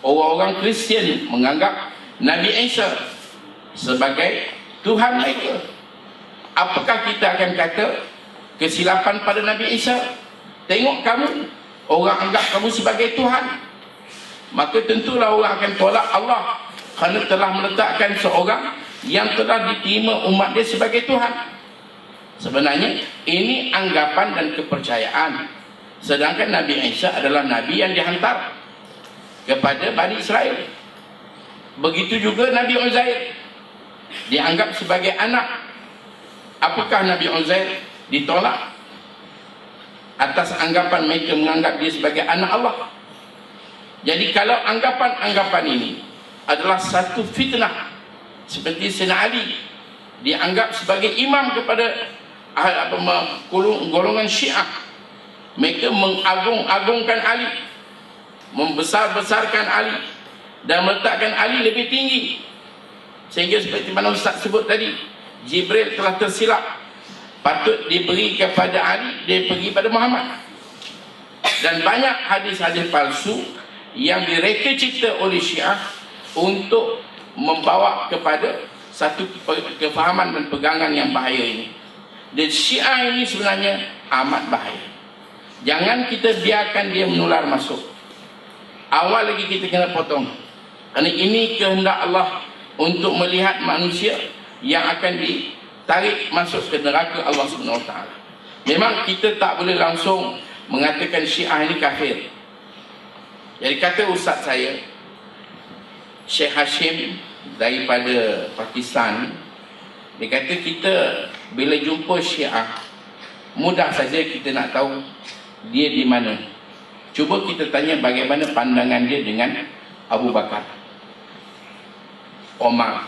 orang-orang Kristian menganggap Nabi Isa sebagai Tuhan mereka? Apakah kita akan kata kesilapan pada Nabi Isa? Tengok kamu, orang anggap kamu sebagai Tuhan. Maka tentulah orang akan tolak Allah kerana telah meletakkan seorang yang telah diterima umat dia sebagai Tuhan. Sebenarnya ini anggapan dan kepercayaan. Sedangkan Nabi Isa adalah Nabi yang dihantar kepada Bani Israel. Begitu juga Nabi Uzair dianggap sebagai anak. Apakah Nabi Uzair ditolak atas anggapan mereka menganggap dia sebagai anak Allah? Jadi kalau anggapan-anggapan ini adalah satu fitnah, seperti Sayyidina Ali dianggap sebagai imam kepada golongan Syiah, mereka mengagung-agungkan Ali, membesar-besarkan Ali dan meletakkan Ali lebih tinggi, sehingga seperti mana Ustaz sebut tadi, Jibril telah tersilap, patut diberi kepada Ali, dia pergi pada Muhammad. Dan banyak hadis-hadis palsu yang direka cipta oleh Syiah untuk membawa kepada satu kefahaman dan pegangan yang bahaya ini. Dan Syiah ini sebenarnya amat bahaya. Jangan kita biarkan dia menular masuk. Awal lagi kita kena potong. Kerana ini kehendak Allah untuk melihat manusia yang akan ditarik masuk ke neraka Allah SWT. Memang kita tak boleh langsung mengatakan Syiah ini kafir. Jadi kata ustaz saya, Syekh Hashim daripada Pakistan, dia kata kita bila jumpa Syiah, mudah saja kita nak tahu dia di mana. Cuba kita tanya bagaimana pandangan dia dengan Abu Bakar, Omar.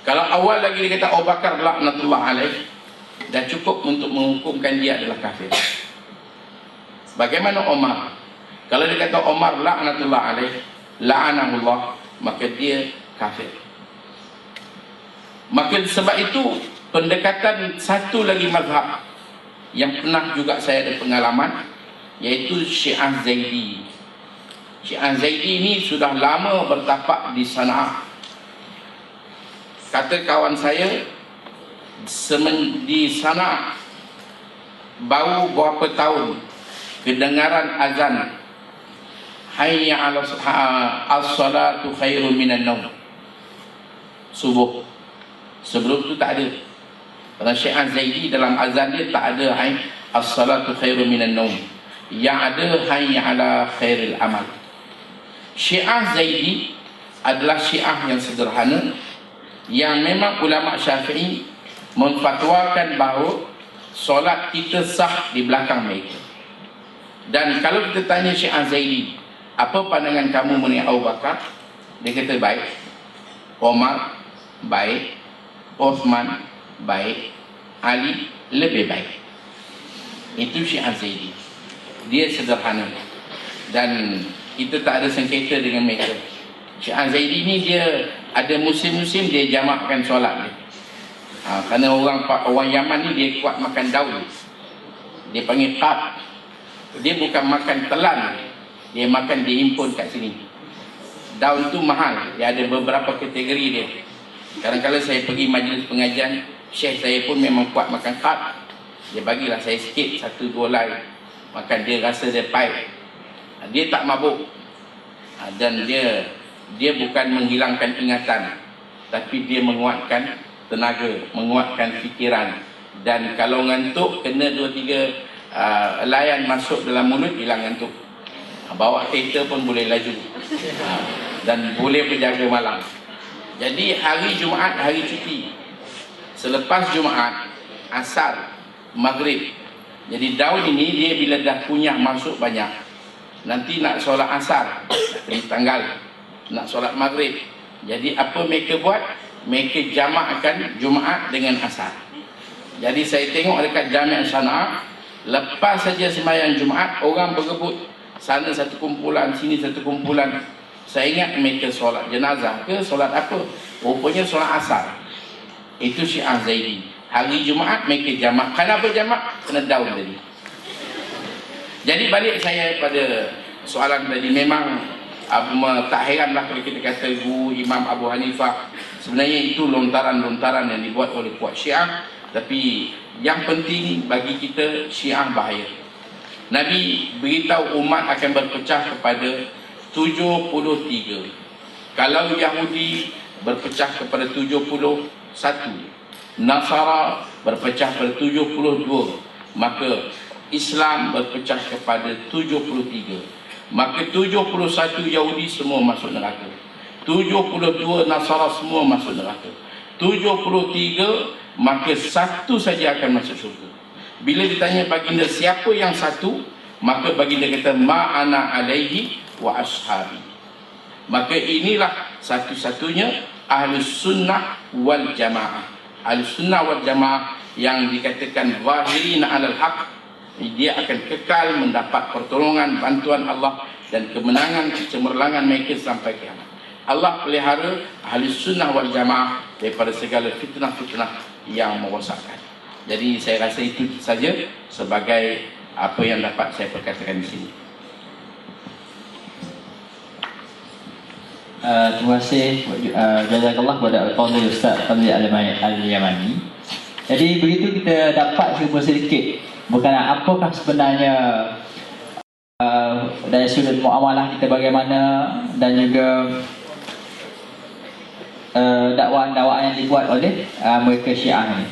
Kalau awal lagi dia kata Abu Bakar laknatullah alaih, dah cukup untuk menghukumkan dia adalah kafir. Bagaimana Omar? Kalau dia kata Omar la'natullah alaih, la'anahullah, maka dia kafir. Maka sebab itu pendekatan satu lagi mazhab yang pernah juga saya ada pengalaman, iaitu Syiah Zaidi. Syiah Zaidi ini sudah lama bertapak di Sana'a. Kata kawan saya, di Sana'a baru berapa tahun kedengaran azan hayya 'ala as-salatu khairun minan naum, subuh. Sebelum tu tak ada. Karena Syiah Zaidi dalam azan dia tak ada hayya as-salatu khairun minan naum, yang ada hayya 'ala khairil amal. Syiah Zaidi adalah Syiah yang sederhana, yang memang ulama Syafi'i memfatwakan bahawa solat kita sah di belakang mereka. Dan kalau kita tanya Syiah Zaidi, apa pandangan kamu mengenai Abu Bakar? Dia kata baik. Omar baik. Uthman baik. Ali lebih baik. Itu Syiah Zaidi. Dia sederhana dan kita tak ada sengketa dengan mereka. Syiah Zaidi ni dia ada musim-musim dia jamakkan solat dia. Kerana orang Yaman ni dia kuat makan daun. Dia panggil qat. Dia bukan makan telan, dia makan dihimpun kat sini. Daun tu mahal, dia ada beberapa kategori dia. Kadang-kadang saya pergi majlis pengajian, syekh saya pun memang kuat makan qat. Dia bagilah saya sikit, 1-2 helai. Makan dia rasa dia pahit. Dia tak mabuk. Dan dia bukan menghilangkan ingatan, tapi dia menguatkan tenaga, menguatkan fikiran. Dan kalau ngantuk, kena 2-3 layan masuk dalam mulut, hilang ngantuk. Bawa kereta pun boleh laju, dan boleh berjaga malam. Jadi hari Jumaat hari cuti. Selepas Jumaat, asar, maghrib. Jadi daun ini dia bila dah kunyah masuk banyak, nanti nak solat asar, nak tanggal, nak solat maghrib. Jadi apa mereka buat? Mereka jamakkan Jumaat dengan asar. Jadi saya tengok dekat Jami' Sana'a, lepas saja sembahyang Jumaat, orang berebut. Sana satu kumpulan, sini satu kumpulan. Saya ingat mereka solat jenazah ke solat apa? Rupanya solat asar. Itu Syiah Zaidi. Hari Jumaat mereka jamak. Kenapa jamak? Kena daun tadi. Jadi balik saya pada soalan tadi, memang tak heranlah kalau kita kata Guru Imam Abu Hanifah. Sebenarnya itu lontaran-lontaran yang dibuat oleh kuat Syiah. Tapi yang penting bagi kita, Syiah bahaya. Nabi beritahu umat akan berpecah kepada 73. Kalau Yahudi berpecah kepada 71, Nasara berpecah kepada 72, maka Islam berpecah kepada 73. Maka 71 Yahudi semua masuk neraka, 72 Nasara semua masuk neraka, 73 maka satu saja akan masuk syurga. Bila ditanya baginda siapa yang satu, maka baginda kata ma'ana alaihi wa ashabi. Maka inilah satu-satunya Ahlus Sunnah wal Jamaah. Ahlus Sunnah wal Jamaah yang dikatakan zahirina alal haq, dia akan kekal mendapat pertolongan, bantuan Allah dan kemenangan, kecemerlangan mereka sampai kiamat. Allah pelihara Ahlus Sunnah wal Jamaah daripada segala fitnah-fitnah yang merosakkan. Jadi saya rasa itu saja sebagai apa yang dapat saya perkatakan di sini. Terima kasih jazakallah kepada Al-Fadhil Ustaz Fadli Al-Yamani. Jadi begitu kita dapat cuba sedikit berkenaan apakah sebenarnya dari sudut muamalah kita bagaimana, dan juga dakwaan-dakwaan yang dibuat oleh mereka Syiah ni.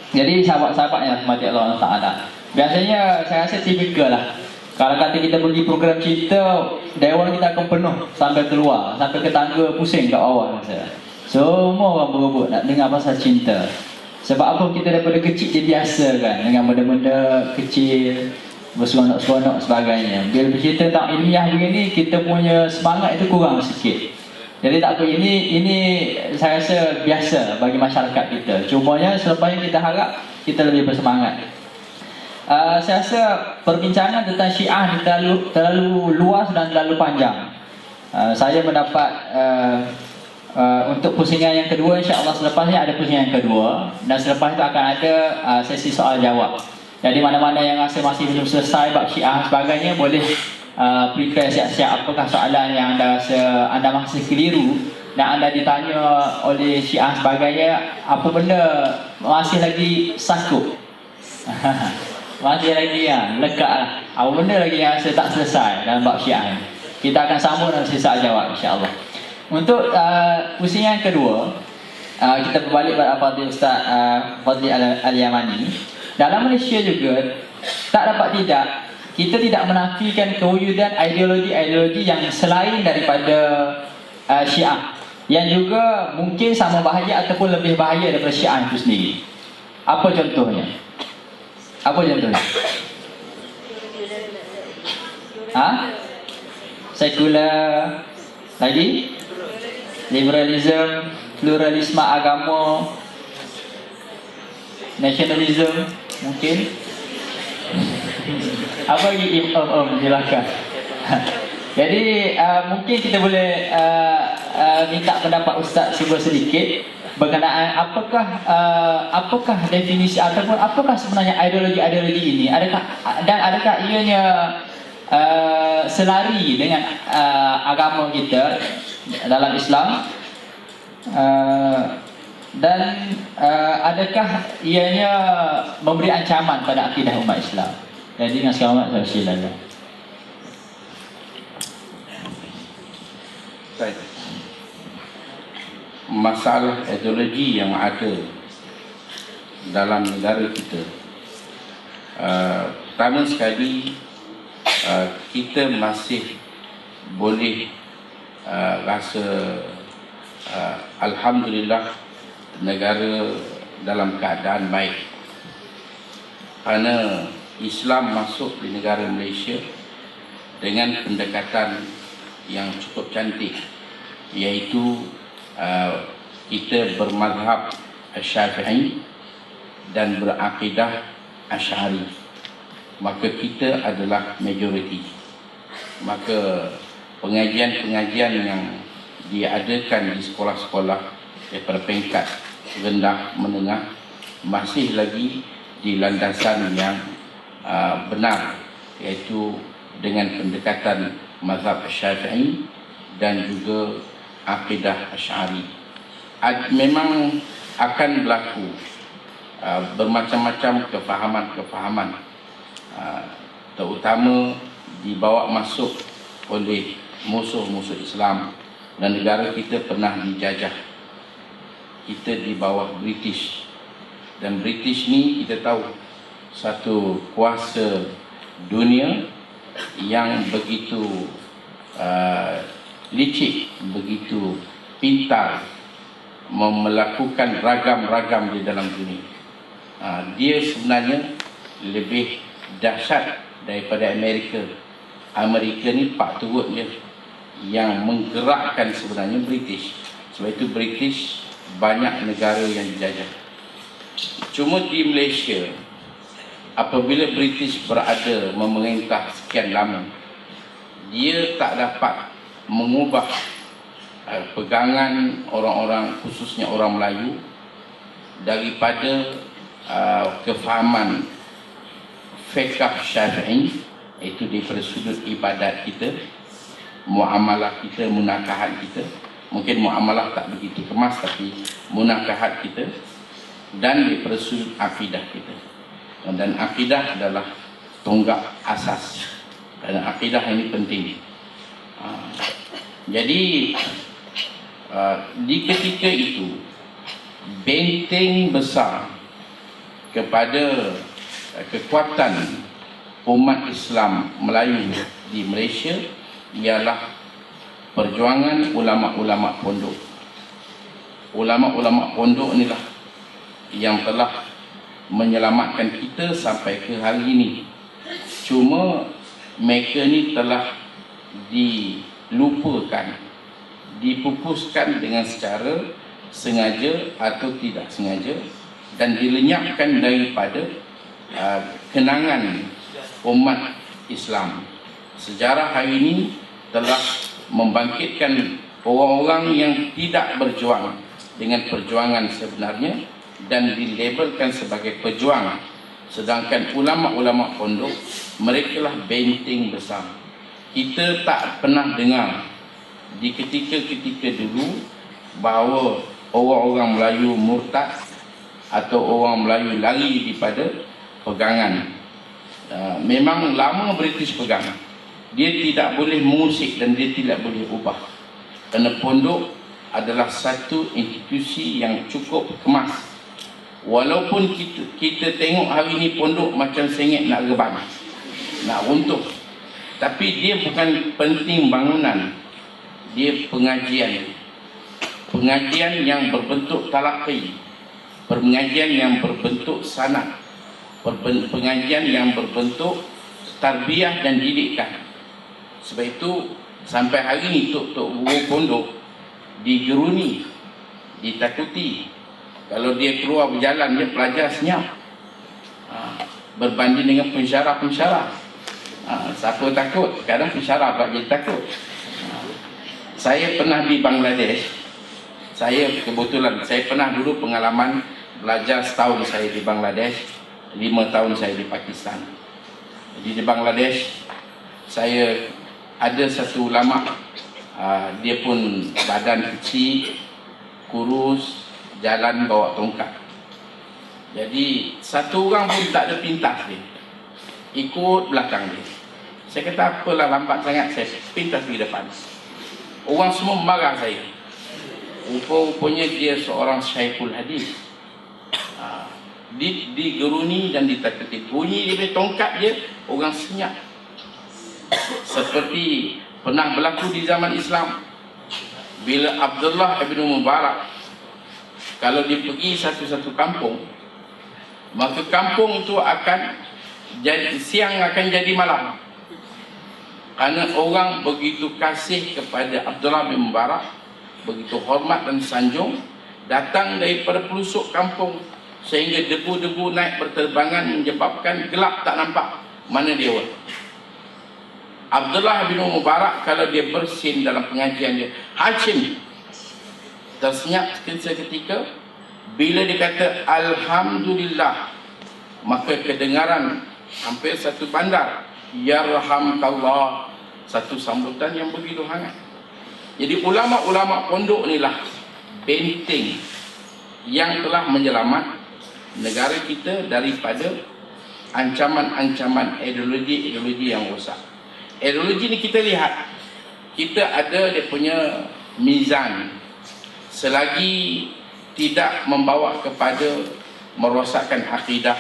Jadi sahabat-sahabat yang rahmati Allah Ta'ala, biasanya saya rasa tipikal lah. Kalau kata kita pergi program cerita, dewan kita akan penuh sampai keluar, sampai ke tangga pusing kat bawah rasa. Semua orang berebut nak dengar pasal cinta. Sebab apa? Kita daripada kecil dia biasa kan dengan benda-benda kecil, berseronok-seronok sebagainya. Bila bercerita tentang ilmiah begini, kita punya semangat itu kurang sikit. Jadi tak apa, ini saya rasa biasa bagi masyarakat kita. Cumanya selepas ini kita harap kita lebih bersemangat. Saya rasa perbincangan tentang Syiah ni terlalu luas dan terlalu panjang. Saya mendapat untuk pusingan yang kedua, insya-Allah selepas ni ada pusingan yang kedua, dan selepas itu akan ada sesi soal jawab. Jadi mana-mana yang rasa masih belum selesai bab Syiah sebagainya, boleh prepare siap-siap apakah soalan yang anda rasa anda masih keliru dan anda ditanya oleh Syiah sebagainya, apa benda masih lagi sakut. Masih lagi lekat lah. Apa benda lagi yang rasa tak selesai dalam bab Syiah ni. Kita akan sambung dalam sesi soal jawab, insya-Allah. Untuk pusingan kedua, kita berbalik pada Fadil Ustaz Fadli Al-Yamani. Dalam Malaysia juga, tak dapat tidak, kita tidak menafikan kewujudan ideologi-ideologi yang selain daripada Syiah, yang juga mungkin sama bahaya ataupun lebih bahaya daripada Syiah itu sendiri. Apa contohnya? Apa contohnya? Sekular, lagi liberalism, pluralisme agama, nasionalisme mungkin. Apa lagi silakan. Jadi mungkin kita boleh minta pendapat Ustaz sedikit berkenaan apakah definisi ataupun apakah sebenarnya ideologi-ideologi ini, adakah ianya selari dengan agama kita dalam Islam, dan adakah ianya memberi ancaman pada akidah umat Islam. Jadi dengan selamat saya silakan. Masalah ideologi yang ada dalam negara kita, pertama sekali kita masih boleh rasa alhamdulillah negara dalam keadaan baik, kerana Islam masuk di negara Malaysia dengan pendekatan yang cukup cantik, iaitu kita bermazhab Syafi'i dan berakidah Asy'ari. Maka kita adalah majoriti. Maka pengajian-pengajian yang diadakan di sekolah-sekolah daripada peringkat rendah menengah masih lagi di landasan yang benar, iaitu dengan pendekatan mazhab Syafi'i dan juga akidah Asy'ari. Memang akan berlaku bermacam-macam kefahaman-kefahaman, terutama dibawa masuk oleh musuh-musuh Islam, dan negara kita pernah dijajah. Kita di bawah British, dan British ni kita tahu satu kuasa dunia yang begitu licik, begitu pintar melakukan ragam-ragam di dalam dunia. Dia sebenarnya lebih dahsyat daripada Amerika. Amerika ni pak turut dia yang menggerakkan sebenarnya British. Sebab itu British banyak negara yang dijajah. Cuma di Malaysia, apabila British berada memerintah sekian lama, dia tak dapat mengubah pegangan orang-orang, khususnya orang Melayu, daripada kefahaman fiqh Syafi'i, iaitu daripada sudut ibadat kita, muamalah kita, munakahat kita. Mungkin muamalah tak begitu kemas, tapi munakahat kita, dan daripada sudut akidah kita. Dan akidah adalah tonggak asas, dan akidah ini penting. Jadi di ketika itu, benteng besar kepada kekuatan umat Islam Melayu di Malaysia ialah perjuangan ulama-ulama pondok. Ulama-ulama pondok inilah yang telah menyelamatkan kita sampai ke hari ini. Cuma mereka ni telah dilupakan, dipupuskan dengan secara sengaja atau tidak sengaja, dan dilenyapkan daripada kenangan umat Islam. Sejarah hari ini telah membangkitkan orang-orang yang tidak berjuang dengan perjuangan sebenarnya dan dilabelkan sebagai pejuang, sedangkan ulama-ulama pondok mereka lah benteng besar. Kita tak pernah dengar di ketika-ketika dulu bahawa orang-orang Melayu murtad atau orang Melayu lari daripada pegangan. Memang lama British pegang, dia tidak boleh mengusik dan dia tidak boleh ubah, kerana pondok adalah satu institusi yang cukup kemas. Walaupun kita tengok hari ini pondok macam sengit nak rebang, nak runtuh, tapi dia bukan penting bangunan, dia pengajian. Pengajian yang berbentuk talaqi, pengajian yang berbentuk sanad, pengajian yang berbentuk tarbiyah dan didikan. Sebab itu sampai hari ini tok-tok guru pondok digeruni, ditakuti. Kalau dia keluar berjalan, dia pelajar senyap, berbanding dengan pensyarah-pensyarah. Siapa takut? Kadang pensyarah pula jadi takut. Saya pernah di Bangladesh. Saya kebetulan, saya pernah dulu pengalaman belajar setahun saya di Bangladesh, 5 tahun saya di Pakistan. Jadi di Bangladesh saya ada satu ulama, dia pun badan kecil, kurus, jalan bawa tongkat. Jadi satu orang pun tak ada pintas dia, ikut belakang dia. Saya kata apalah lambat sangat, saya pintas di depan. Orang semua marah saya. Rupa-rupanya dia seorang Syekhul Hadis. Digeruni dan ditakuti. Bunyi dia punya tongkat dia, orang senyap. Seperti pernah berlaku di zaman Islam, bila Abdullah bin Mubarak kalau dia pergi satu-satu kampung, maka kampung itu akan jadi siang, akan jadi malam, kerana orang begitu kasih kepada Abdullah bin Mubarak, begitu hormat dan sanjung, datang daripada pelusuk kampung, sehingga debu-debu naik berterbangan menyebabkan gelap tak nampak mana dia orang. Abdullah bin Mubarak kalau dia bersin dalam pengajian dia, Hashim tersenyap seketika. Bila dia kata Alhamdulillah, maka kedengaran hampir satu bandar, Yarhamkallah, satu sambutan yang begitu hangat. Jadi ulama-ulama pondok inilah benteng yang telah menyelamat negara kita daripada ancaman-ancaman ideologi-ideologi yang rosak. Ideologi ni kita lihat, kita ada dia punya mizan. Selagi tidak membawa kepada merosakkan akidah,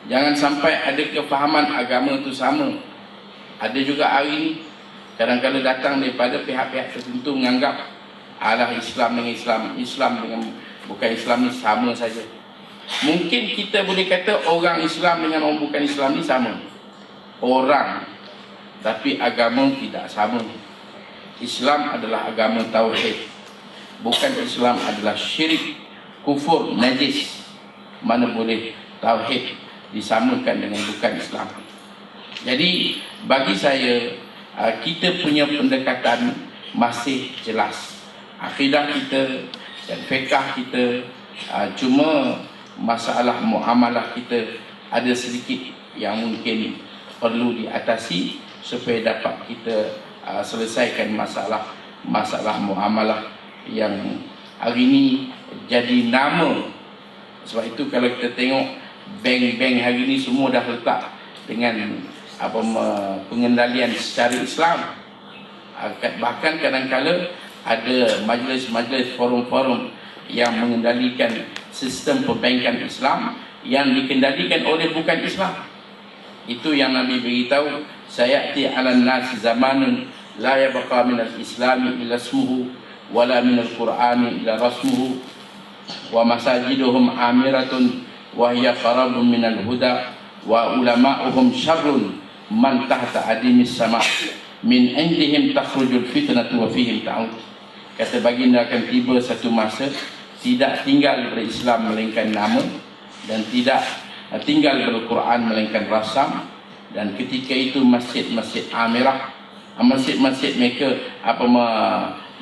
jangan sampai ada kefahaman agama itu sama. Ada juga hari ini kadang-kadang datang daripada pihak-pihak tertentu menganggap alah Islam dengan Islam dengan bukan Islam ni sama saja. Mungkin kita boleh kata orang Islam dengan orang bukan Islam ni sama orang, tapi agama tidak sama. Islam adalah agama tauhid, bukan Islam adalah syirik, kufur, najis. Mana boleh tauhid disamakan dengan bukan Islam. Jadi bagi saya, kita punya pendekatan masih jelas. Akidah kita dan fiqah kita, cuma masalah muamalah kita ada sedikit yang mungkin perlu diatasi supaya dapat kita selesaikan masalah muamalah yang hari ini jadi nama. Sebab itu kalau kita tengok bank-bank hari ini semua dah letak dengan pengendalian secara Islam. Bahkan kadang-kadang ada majlis-majlis, forum-forum yang mengendalikan sistem perbankan Islam yang dikendalikan oleh bukan Islam. Itu yang Nabi beritahu, sayati 'alan nas zamanun la yabqa min al-islami illa ismuhu wala min al-qur'ani illa rasmuhu wa masajiduhum amiratun wa hiya qarabun min al-huda wa ulama'uhum syarrun man tahta adimis sama' min indihim takhrujul fitnatu wa fihim ta'ud. Kata baginda akan tiba satu masa tidak tinggal berislam melainkan nama, dan tidak tinggal berquran melainkan rasam. Dan ketika itu masjid-masjid Amirah, masjid-masjid mereka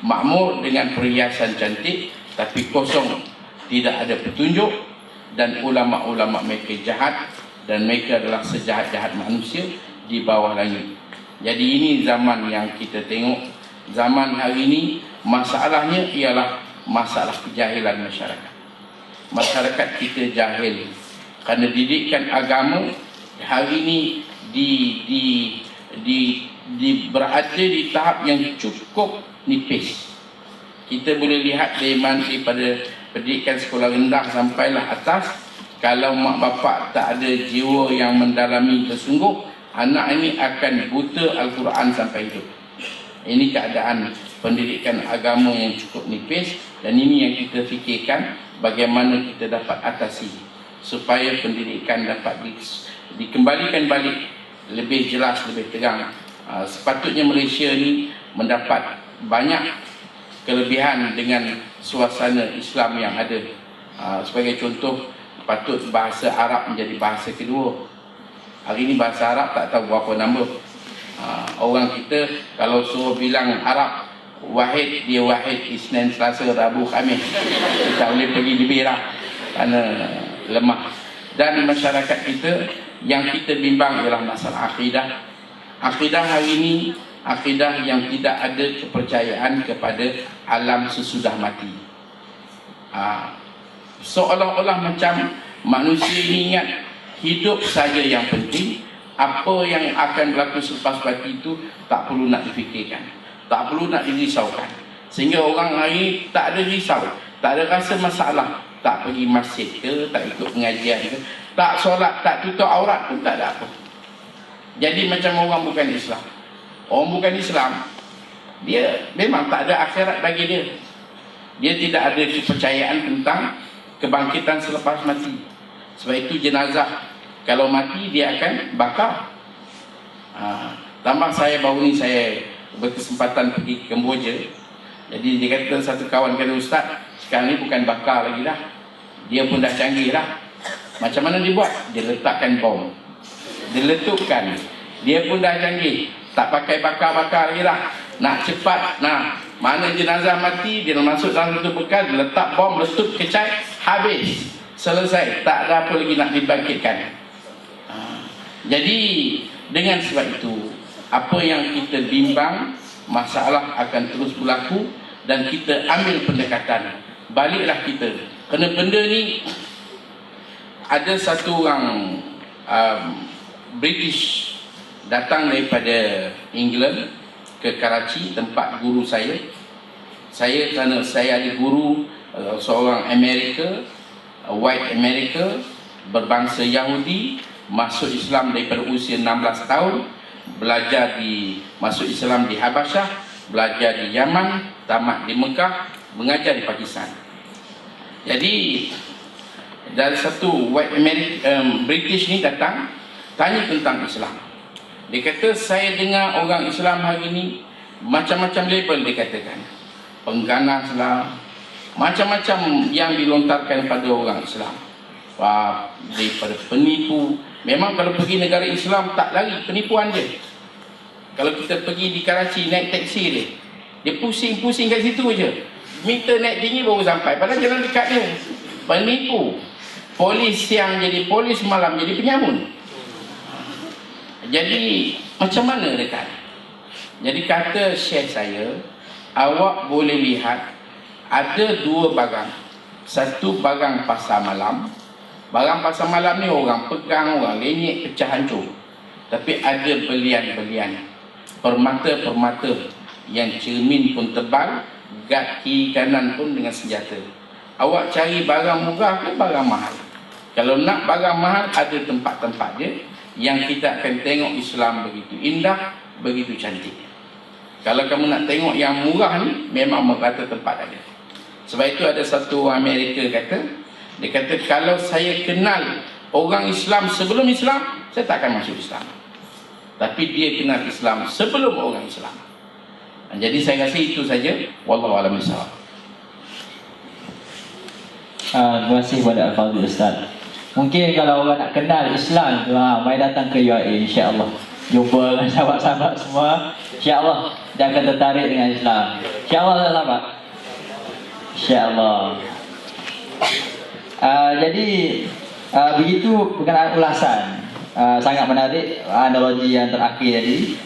makmur dengan perhiasan cantik, tapi kosong, tidak ada petunjuk, dan ulama-ulama mereka jahat, dan mereka adalah sejahat-jahat manusia di bawah langit. Jadi ini zaman yang kita tengok. Zaman hari ini masalahnya ialah masalah kejahilan masyarakat. Masyarakat kita jahil kerana didikan agama hari ini berada di tahap yang cukup nipis. Kita boleh lihat daripada pendidikan sekolah rendah sampailah atas. Kalau mak bapak tak ada jiwa yang mendalami bersungguh, anak ini akan buta Al-Quran sampai hidup. Ini keadaan pendidikan agama yang cukup nipis, dan ini yang kita fikirkan bagaimana kita dapat atasi supaya pendidikan dapat dikembalikan balik lebih jelas, lebih terang. Sepatutnya Malaysia ni mendapat banyak kelebihan dengan suasana Islam yang ada. Sebagai contoh, patut bahasa Arab menjadi bahasa kedua. Hari ini bahasa Arab tak tahu berapa nama. Orang kita kalau suruh bilang Arab wahid, dia wahid Isnin, Selasa, Rabu, Khamis. Kita boleh pergi lebih lah kerana lemah. Dan masyarakat kita yang kita bimbang ialah masalah akidah. Akidah hari ini akidah yang tidak ada kepercayaan kepada alam sesudah mati. Seolah-olah macam manusia ini ingat hidup saja yang penting. Apa yang akan berlaku selepas mati itu tak perlu nak difikirkan, tak perlu nak dirisaukan. Sehingga orang hari tak ada risau, tak ada rasa masalah. Tak pergi masjid ke, tak ikut pengajian ke, tak solat, tak tutup aurat pun tak ada apa. Jadi macam orang bukan Islam. Orang bukan Islam, dia memang tak ada akhirat bagi dia. Dia tidak ada kepercayaan tentang kebangkitan selepas mati. Sebab itu jenazah kalau mati dia akan bakar. Tambah saya baru ni saya berkesempatan pergi ke Kamboja. Jadi dia kata satu kawan kata, Ustaz, sekarang ni bukan bakar lagi dah, dia pun dah canggih dah. Macam mana dia buat? Dia letakkan bom, dia letupkan. Dia pun dah canggih, tak pakai bakar-bakar lagi dah. Nak cepat, mana jenazah mati, dia masuk dalam satu bekal, letak bom, letup, kecai, habis, selesai, tak ada apa lagi nak dibangkitkan. Jadi dengan sebab itu, apa yang kita bimbang, masalah akan terus berlaku, dan kita ambil pendekatan. Baliklah kita, kerana benda ni ada satu orang British datang daripada England ke Karachi, tempat guru saya. Kerana saya ada guru seorang Amerika, white Amerika, berbangsa Yahudi, masuk Islam daripada usia 16 tahun, masuk Islam di Habasyah, belajar di Yaman, tamat di Mekah, mengajar di Pakistan. Jadi dari satu white British ni datang tanya tentang Islam. Dia kata, saya dengar orang Islam hari ni macam-macam label dia katakan. Pengganas lah, macam-macam yang dilontarkan pada orang Islam. Daripada penipu. Memang kalau pergi negara Islam tak lari penipuan dia. Kalau kita pergi di Karachi naik taksi dia pusing-pusing kat situ je, minta naik tinggi baru sampai, padahal jalan dekat dia. Penipu. Polis siang jadi polis, malam jadi penyamun. Jadi macam mana dekat? Jadi kata syekh saya, awak boleh lihat ada dua barang. Satu barang pasar malam. Barang pasar malam ni orang pegang, orang lenyek, pecah hancur. Tapi ada belian-belian, permata-permata yang cermin pun tebal, gad kiri kanan pun dengan senjata. Awak cari barang murah ke barang mahal? Kalau nak barang mahal, ada tempat-tempat dia yang kita akan tengok Islam begitu indah, begitu cantik. Kalau kamu nak tengok yang murah ni, memang merata tempat ada. Sebab itu ada satu orang Amerika dia kata, kalau saya kenal orang Islam sebelum Islam, saya tak akan masuk Islam. Tapi dia kenal Islam sebelum orang Islam. Jadi saya rasa itu saja. Wallahu a'lam bishawab. Terima kasih kepada Al-Fadhil Ustaz. Mungkin kalau orang nak kenal Islam tu, mai datang ke UAE, insya-Allah jumpa dengan sahabat-sahabat semua, insya-Allah dia akan tertarik dengan Islam. Insya-Allah sahabat. Insya-Allah. Jadi begitu berkenaan ulasan. Sangat menarik analogi yang terakhir tadi.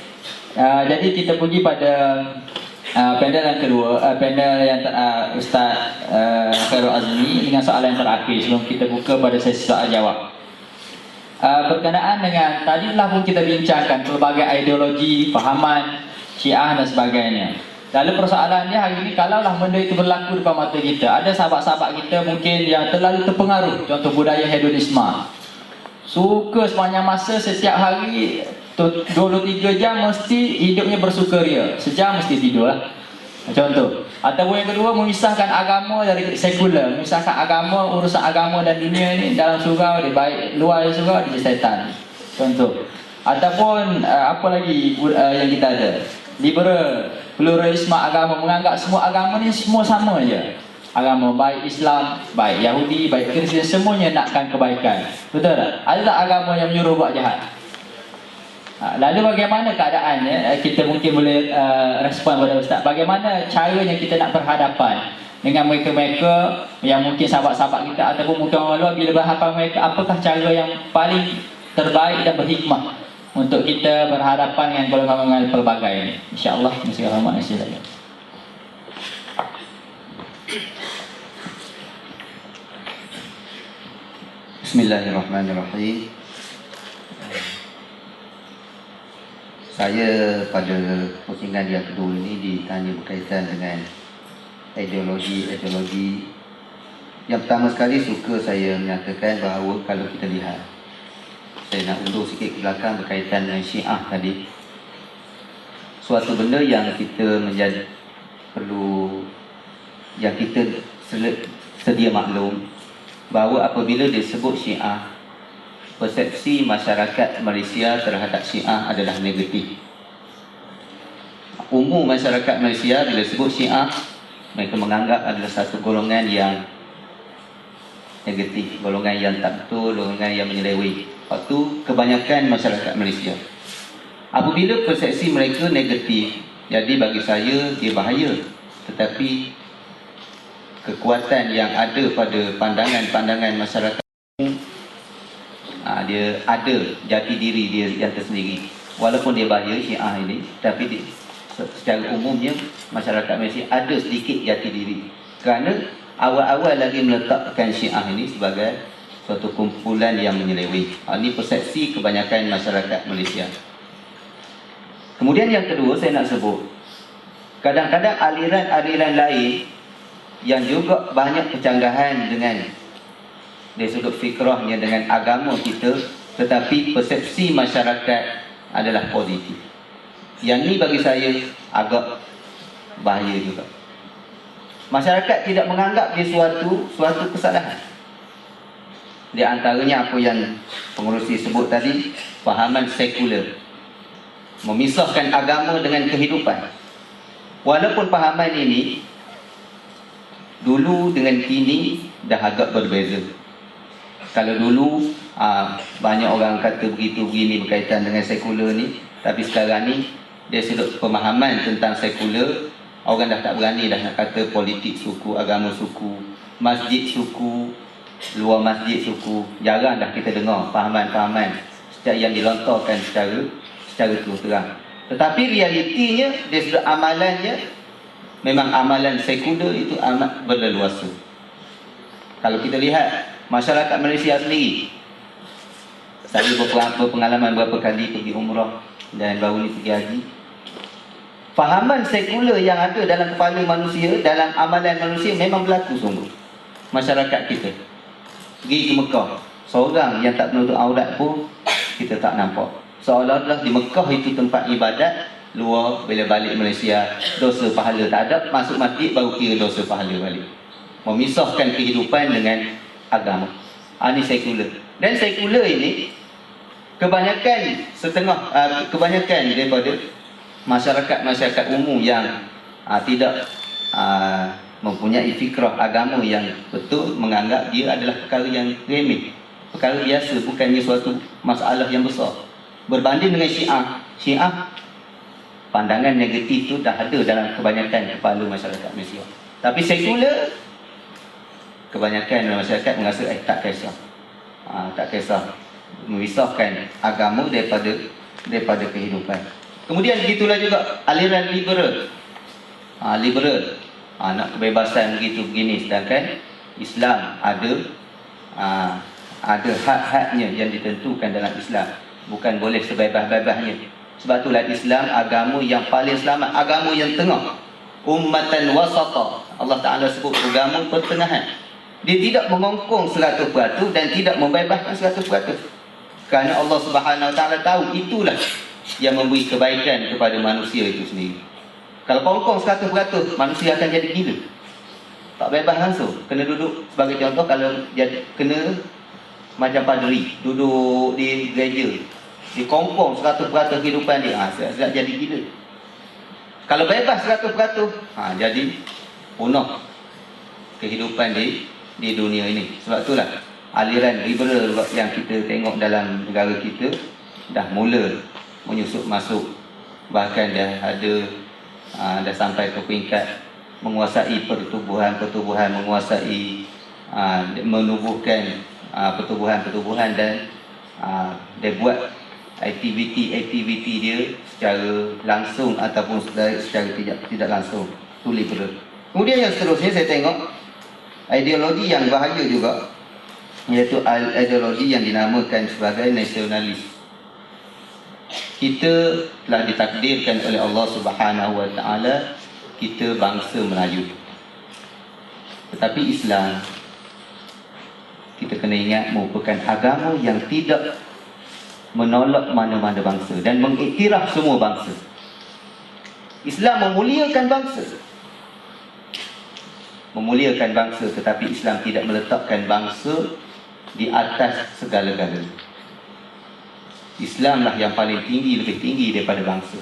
Jadi kita pergi pada panel yang kedua, panel yang Ustaz Khairul Azmi dengan soalan yang terakhir sebelum kita buka pada sesi soal jawab. Berkenaan dengan tadilah pun kita bincangkan pelbagai ideologi, fahaman Syiah dan sebagainya. Lalu persoalannya hari ini, kalaulah benda itu berlaku depan mata kita, ada sahabat-sahabat kita mungkin yang terlalu terpengaruh, contoh budaya hedonisme, suka sepanjang masa setiap hari 23 jam mesti hidupnya bersukaria, sejam mesti tidur lah, contoh. Ataupun yang kedua, memisahkan agama dari sekular, memisahkan agama, urusan agama dan dunia ni dalam surau dia baik, luar surau dia setan, contoh. Ataupun apa lagi yang kita ada, liberal, pluralisme agama, menganggap semua agama ni semua sama je. Agama baik Islam, baik Yahudi, baik Kristian, semuanya nakkan kebaikan. Betul tak? Ada tak agama yang menyuruh buat jahat? Lalu bagaimana keadaannya? Kita mungkin boleh respon pada Ustaz. Bagaimana caranya kita nak berhadapan dengan mereka-mereka yang mungkin sahabat-sahabat kita ataupun mungkin orang luar, bila berhadapan mereka, apakah cara yang paling terbaik dan berhikmah untuk kita berhadapan dengan golongan-golongan pelbagai ini? InsyaAllah. Terima kasih. Bismillahirrahmanirrahim. Saya pada pusingan yang kedua ini ditanya berkaitan dengan ideologi. Yang pertama sekali suka saya menyatakan bahawa kalau kita lihat, saya nak undur sikit ke belakang berkaitan dengan Syiah tadi. Suatu benda yang kita menjadi perlu, yang kita sedia maklum, bahawa apabila disebut Syiah, persepsi masyarakat Malaysia terhadap Syiah adalah negatif. Umum masyarakat Malaysia bila sebut Syiah, mereka menganggap adalah satu golongan yang negatif, golongan yang tak betul, golongan yang menyeleweng. Waktu kebanyakan masyarakat Malaysia, apabila persepsi mereka negatif, jadi bagi saya dia bahaya. Tetapi kekuatan yang ada pada pandangan-pandangan masyarakat, dia ada jati diri dia yang tersendiri. Walaupun dia bahaya Syiah ini, tapi secara umumnya masyarakat Malaysia ada sedikit jati diri. Kerana awal-awal lagi meletakkan Syiah ini sebagai suatu kumpulan yang menyeleweng. Ini persepsi kebanyakan masyarakat Malaysia. Kemudian yang kedua saya nak sebut, kadang-kadang aliran-aliran lain yang juga banyak kecanggahan dengan dari sudut fikrahnya dengan agama kita, tetapi persepsi masyarakat adalah positif. Yang ni bagi saya agak bahaya juga. Masyarakat tidak menganggap dia suatu kesalahan. Di antaranya apa yang pengerusi sebut tadi, fahaman sekular, memisahkan agama dengan kehidupan. Walaupun fahaman ini dulu dengan kini dah agak berbeza. Kalau dulu banyak orang kata begitu begini berkaitan dengan sekular ni, tapi sekarang ni dia sudut pemahaman tentang sekular, orang dah tak berani dah nak kata politik suku, agama suku, masjid suku, luar masjid suku. Jarang dah kita dengar fahaman-fahaman yang dilontarkan secara terus terang. Tetapi realitinya dia sudut amalannya, memang amalan sekular itu amat berleluasa. Kalau kita lihat masyarakat Malaysia sendiri, saya berpengalaman berapa kali pergi umrah dan baru ni pergi haji. Fahaman sekular yang ada dalam kepala manusia, dalam amalan manusia memang berlaku sungguh. Masyarakat kita pergi ke Mekah, seorang yang tak menutup aurat pun kita tak nampak. Seolah-olah di Mekah itu tempat ibadat, luar bila balik Malaysia dosa pahala tak ada, masuk masjid baru kira dosa pahala balik. Memisahkan kehidupan dengan agama. Ini sekular. Dan sekular ini kebanyakan kebanyakan daripada masyarakat umum yang tidak mempunyai fikrah agama yang betul, menganggap dia adalah perkara yang remeh, perkara biasa, bukannya suatu masalah yang besar. Berbanding dengan Syiah, pandangan negatif tu dah ada dalam kebanyakan kepala masyarakat Malaysia. Tapi sekular, kebanyakan masyarakat merasa tak kisah. Tak kisah memisahkan agama daripada kehidupan. Kemudian begitulah juga aliran liberal. Nak kebebasan begitu begini, sedangkan Islam ada had-hadnya yang ditentukan dalam Islam. Bukan boleh sebebas-bebasnya. Sebab itulah Islam agama yang paling selamat, agama yang tengah. Ummatan wasata. Allah Ta'ala sebut agama pertengahan. Dia tidak mengongkong 100% dan tidak membebaskan 100%. Kerana Allah Subhanahu Wa Ta'ala tahu itulah yang memberi kebaikan kepada manusia itu sendiri. Kalau kongkong 100%, manusia akan jadi gila. Tak bebas langsung. Kena duduk, sebagai contoh, kalau kena macam padri, duduk di gereja, dikongkong 100% kehidupan dia, siap-siap jadi gila. Kalau bebas 100%, jadi punah kehidupan di dunia ini. Sebab itulah aliran liberal yang kita tengok dalam negara kita dah mula menyusup masuk, bahkan dah ada dah sampai ke peringkat menguasai pertubuhan, menguasai menubuhkan pertubuhan dan dia buat aktiviti dia secara langsung ataupun secara tidak langsung. Itu liberal. Kemudian yang seterusnya saya tengok ideologi yang bahaya juga, iaitu ideologi yang dinamakan sebagai nasionalis. Kita telah ditakdirkan oleh Allah Subhanahu Wa Ta'ala, kita bangsa Melayu. Tetapi Islam, kita kena ingat, merupakan agama yang tidak menolak mana-mana bangsa dan mengiktiraf semua bangsa. Islam memuliakan bangsa, tetapi Islam tidak meletakkan bangsa di atas segala-galanya. Islamlah yang paling tinggi, lebih tinggi daripada bangsa.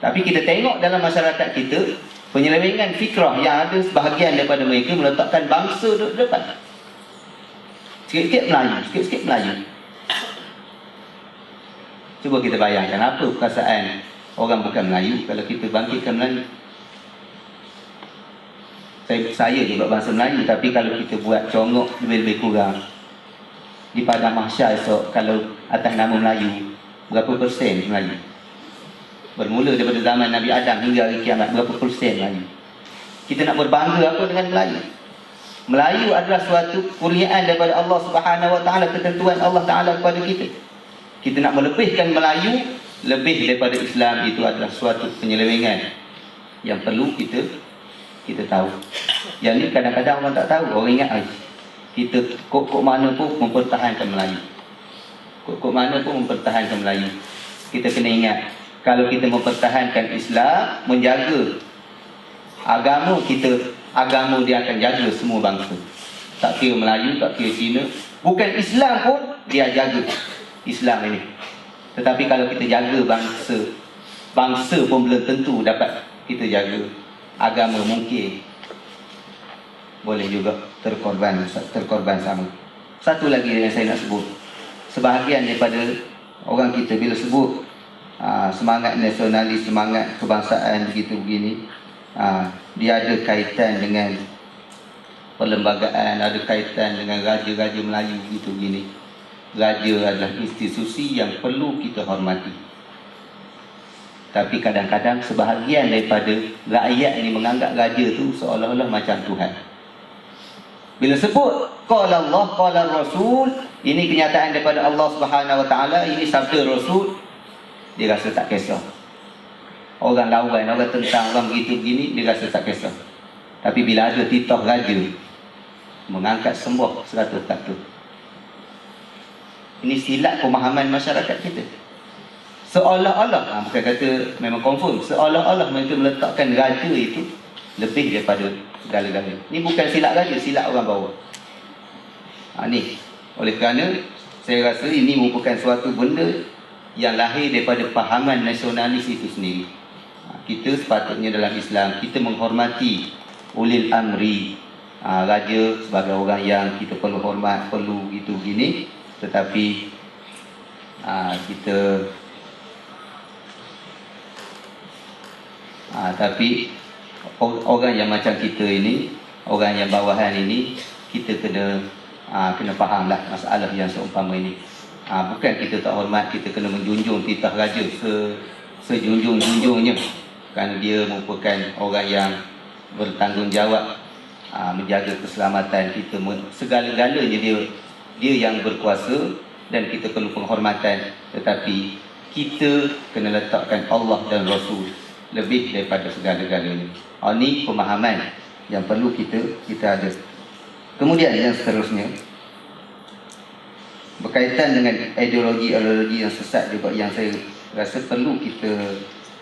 Tapi kita tengok dalam masyarakat kita, penyelewengan fikrah yang ada sebahagian daripada mereka meletakkan bangsa di depan. Sikit-sikit Melayu. Cuba kita bayangkan apa perasaan orang bukan Melayu kalau kita bangkitkan Melayu. Saya juga bahasa Melayu, tapi kalau kita buat congok lebih kurang di padang mahsyar esok, kalau atas nama Melayu, berapa persen Melayu? Bermula daripada zaman Nabi Adam hingga hari kiamat, berapa persen Melayu? Kita nak berbangga apa dengan Melayu? Melayu adalah suatu kurniaan daripada Allah Subhanahu Wa Ta'ala, ketentuan Allah Ta'ala kepada kita. Kita nak melebihkan Melayu lebih daripada Islam, itu adalah suatu penyelewengan yang perlu kita tahu. Yang ni kadang-kadang orang tak tahu. Orang ingat kita kok mana pun mempertahankan Melayu. Kok mana pun mempertahankan Melayu. Kita kena ingat, kalau kita mempertahankan Islam, menjaga agama kita, agama dia akan jaga semua bangsa. Tak kira Melayu, tak kira Cina. Bukan Islam pun dia jaga Islam ini. Tetapi kalau kita jaga bangsa pun belum tentu dapat kita jaga. Agama mungkin boleh juga terkorban sama. Satu lagi yang saya nak sebut, sebahagian daripada orang kita bila sebut semangat nasionalis, semangat kebangsaan begitu begini, dia ada kaitan dengan perlembagaan, ada kaitan dengan raja-raja Melayu begitu begini. Raja adalah institusi yang perlu kita hormati. Tapi kadang-kadang sebahagian daripada rakyat ini menganggap raja tu seolah-olah macam Tuhan. Bila sebut qala Allah, qala Rasul, ini kenyataan daripada Allah Subhanahu Wa Ta'ala, ini sabda Rasul, dia rasa tak kisah. Orang lawan, orang tentang, orang begitu begini, dia rasa tak kisah. Tapi bila ada titah raja mengangkat sembah 100%, ini silap pemahaman masyarakat kita. Seolah-olah, bukan kata memang confirm, seolah-olah mereka meletakkan raja itu lebih daripada segala-galanya. Ini bukan silap raja, silap orang bawah. Ni, oleh kerana saya rasa ini merupakan suatu benda yang lahir daripada pahaman nasionalis itu sendiri. Kita sepatutnya dalam Islam, kita menghormati ulil amri, raja sebagai orang yang kita perlu hormat, perlu gitu gini, tetapi tapi orang yang macam kita ini, orang yang bawahan ini, kita kena fahamlah masalah yang seumpama ini. Bukan kita tak hormat, kita kena menjunjung titah raja sejunjung-junjungnya, kerana dia merupakan orang yang bertanggungjawab menjaga keselamatan kita, segala-galanya dia yang berkuasa dan kita perlu penghormatan, tetapi kita kena letakkan Allah dan Rasul lebih daripada segala-galanya. Ini pemahaman yang perlu kita ada. Kemudian yang seterusnya berkaitan dengan ideologi yang sesat juga, yang saya rasa perlu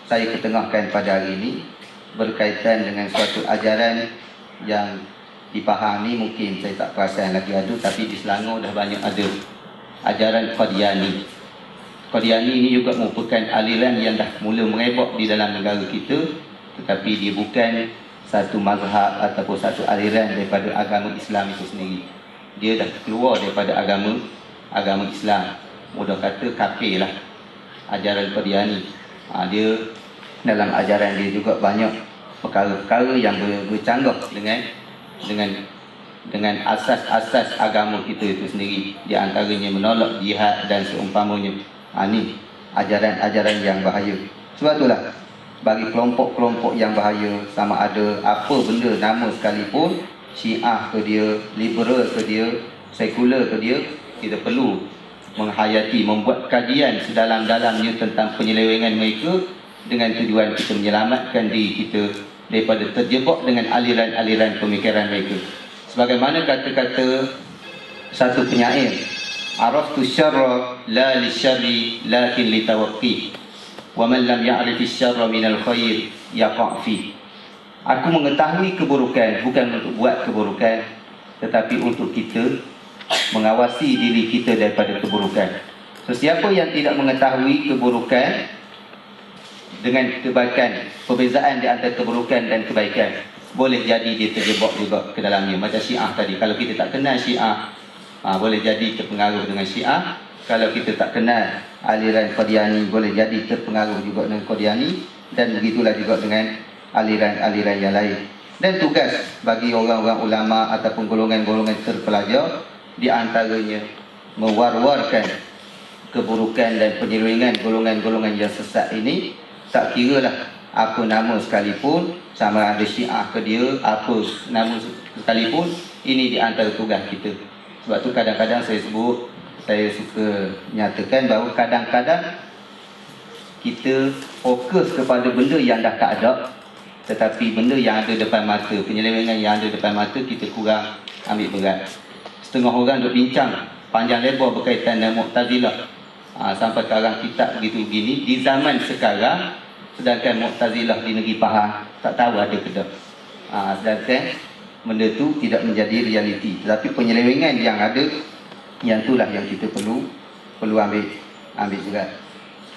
saya ketengahkan pada hari ini, berkaitan dengan suatu ajaran yang dipahami, mungkin saya tak perasan lagi ada, tapi di Selangor dah banyak ada, ajaran Qadiani. Qadiani ini juga merupakan aliran yang dah mula merebak di dalam negara kita, tetapi dia bukan satu mazhab ataupun satu aliran daripada agama Islam itu sendiri. Dia dah keluar daripada agama Islam. Mudah kata kafir lah ajaran Qadiani. Dia dalam ajaran dia juga banyak perkara-perkara yang bercanggah dengan asas-asas agama kita itu sendiri. Di antaranya menolak jihad dan seumpamanya. Ini ajaran-ajaran yang bahaya. Sebab itulah bagi kelompok-kelompok yang bahaya, sama ada apa benda nama sekalipun, Syiah ke dia, liberal ke dia, sekular ke dia, kita perlu menghayati, membuat kajian sedalam-dalamnya tentang penyelewengan mereka, dengan tujuan kita menyelamatkan diri kita daripada terjebak dengan aliran-aliran pemikiran mereka. Sebagaimana kata-kata satu penyair, araftu syarra la lisyarri lakin litawaqqi, wa man lam ya'rifi syarra minal khair yaqa' fi. Aku mengetahui keburukan bukan untuk buat keburukan, tetapi untuk kita mengawasi diri kita daripada keburukan. Sesiapa yang tidak mengetahui keburukan dengan kebaikan, perbezaan di antara keburukan dan kebaikan, boleh jadi dia terjebak juga ke dalamnya. Macam Syiah tadi, kalau kita tak kenal Syiah, boleh jadi terpengaruh dengan Syiah. Kalau kita tak kenal aliran Qadiani, boleh jadi terpengaruh juga dengan Qadiani. Dan begitulah juga dengan aliran-aliran yang lain. Dan tugas bagi orang-orang ulama ataupun golongan-golongan terpelajar, di antaranya mewar-warkan keburukan dan penyelewengan golongan-golongan yang sesat ini. Tak kira lah apa nama sekalipun, sama ada Syiah ke dia, apa nama sekalipun, ini di antara tugas kita. Sebab tu kadang-kadang saya suka nyatakan bahawa kadang-kadang kita fokus kepada benda yang dah tak ada, tetapi benda yang ada depan mata, penyelewengan yang ada depan mata, kita kurang ambil berat. Setengah orang duk bincang panjang lebar berkaitan dengan Mu'tazilah, sampai sekarang kitab begitu begini. Di zaman sekarang, sedangkan Mu'tazilah di negeri Pahang tak tahu ada ke tak. Sedangkan benda tu tidak menjadi realiti, tetapi penyelewengan yang ada, yang itulah yang kita perlu ambil berat.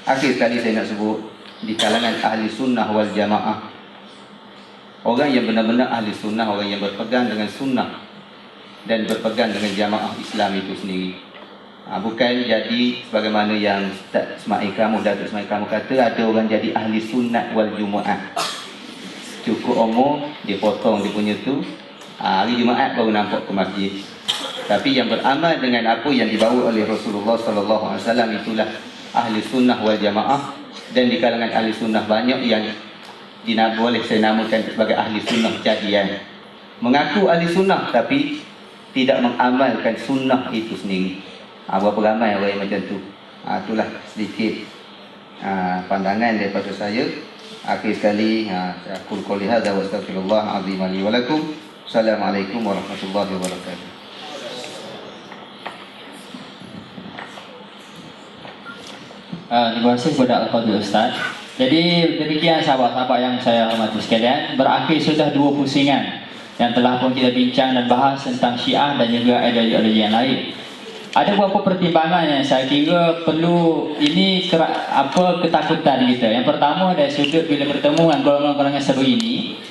Akhir sekali saya nak sebut, di kalangan ahli sunnah wal jamaah, orang yang benar-benar ahli sunnah, orang yang berpegang dengan sunnah dan berpegang dengan jamaah Islam itu sendiri, bukan jadi sebagaimana yang Ustaz Ismail Kamu, Datuk Ismail Kamu kata, ada orang jadi ahli sunnat wal Jumaat, cukup umur dia potong dia punya tu, hari Jumaat baru nampak ke masjid. Tapi yang beramal dengan apa yang dibawa oleh Rasulullah SAW, itulah ahli sunnah wal jamaah. Dan di kalangan ahli sunnah banyak yang boleh saya namakan sebagai ahli sunnah jadian, mengaku ahli sunnah tapi tidak mengamalkan sunnah itu sendiri. Berapa ramai orang yang macam tu. Itulah sedikit pandangan daripada saya. Akhir sekali, saya aqul qouli hadza wa astaghfirullah azim li wa lakum. Assalamualaikum warahmatullahi wabarakatuh. Terima kasih kepada Al-Fadhil Ustaz. Jadi demikian sahabat-sahabat yang saya hormati sekalian, berakhir sudah 2 pusingan yang telah pun kita bincang dan bahas tentang Syiah dan juga ideologi yang lain. Ada beberapa pertimbangan yang saya kira perlu, ini ketakutan kita. Yang pertama, dari sudut bila bertemu dengan golongan-golongan sebegini,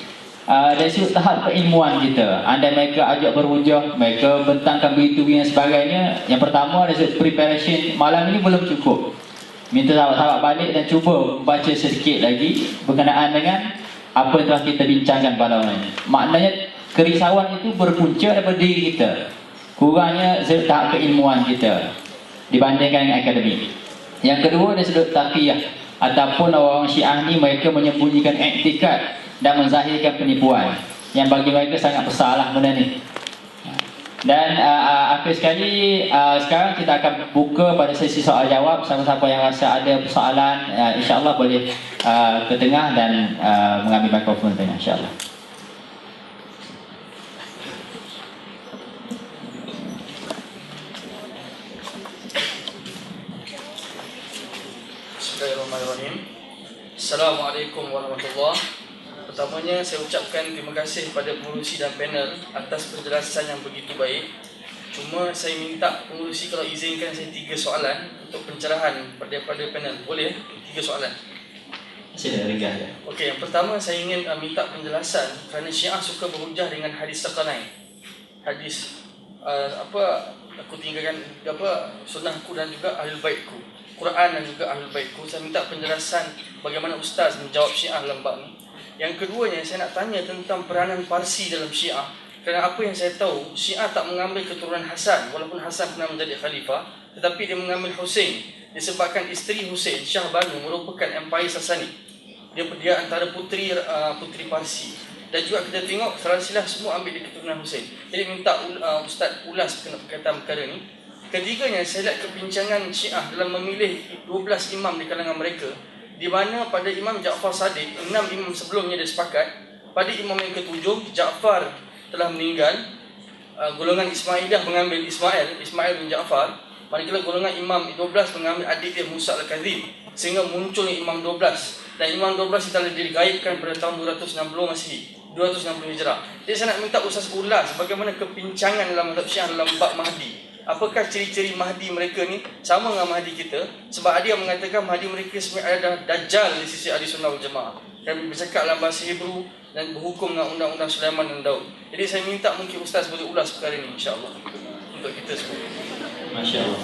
dari sudut tahap keilmuan kita. Andai mereka ajak berhujah, mereka bentangkan begitu dan sebagainya. Yang pertama, dari sudut preparation malam ini belum cukup. Minta sahabat-sahabat balik dan cuba baca sedikit lagi berkenaan dengan apa yang telah kita bincangkan pada malam ini. Maknanya kerisauan itu berpunca daripada diri kita, kurangnya sudut tahap keilmuan kita dibandingkan dengan akademik. Yang kedua, dari sudut taqiyah, ataupun orang Syiah ni mereka menyembunyikan iktikad dan menzahirkan penipuan yang bagi mereka sangat besar lah benda ni. Dan akhir sekali, sekarang kita akan buka pada sesi soal jawab. Siapa-siapa yang rasa ada persoalan, insyaAllah boleh ke tengah dan mengambil mikrofon tengah, insyaAllah. Bismillahirrahmanirrahim. Assalamualaikum warahmatullahi. Pertamanya saya ucapkan terima kasih kepada pengurusi dan panel atas penjelasan yang begitu baik. Cuma saya minta pengurusi kalau izinkan saya 3 soalan untuk pencerahan daripada panel. Boleh? 3 soalan. Sila ringkas ya. Okey, yang pertama saya ingin minta penjelasan kerana Syiah suka berhujah dengan hadis Saqalain. Hadis aku tinggalkan sunnahku dan juga ahlul baitku. Quran dan juga ahlul baitku. Saya minta penjelasan bagaimana ustaz menjawab Syiah dalam bab ni. Yang keduanya, saya nak tanya tentang peranan Parsi dalam Syiah. Kerana apa yang saya tahu, Syiah tak mengambil keturunan Hasan, walaupun Hasan pernah menjadi khalifah, tetapi dia mengambil Hussein. Disebabkan isteri Hussein, Shah Banu, merupakan Empire Sasani. Dia antara putri Parsi. Dan juga kita tengok silsilah semua ambil di keturunan Hussein. Jadi minta ustaz ulas berkaitan perkara ni. Ketiganya, saya lihat kebincangan Syiah dalam memilih 12 imam di kalangan mereka, di mana pada Imam Ja'far Sadiq, 6 imam sebelumnya dia sepakat. Pada imam yang ke-7, Ja'far telah meninggal. Golongan Ismailiyah mengambil Ismail bin Ja'far. Manakala golongan imam 12 mengambil adik dia Musa Al-Kadzim. Sehingga munculnya imam 12. Dan imam 12 telah digaibkan pada tahun 260 Masihi, 260 Hijrah. Jadi saya nak minta ustaz ulas bagaimana kepincangan dalam mazhab Syiah dalam bab Mahdi. Apakah ciri-ciri Mahdi mereka ni sama dengan Mahdi kita? Sebab ada yang mengatakan Mahdi mereka sebenarnya adalah Dajjal di sisi Ahli Sunnah wal Jamaah. Dan bercakap dalam bahasa Hebrew dan berhukum dengan undang-undang Sulaiman dan Daud. Jadi saya minta mungkin ustaz boleh ulas perkara ini, insya-Allah, untuk kita semua. Masya-Allah.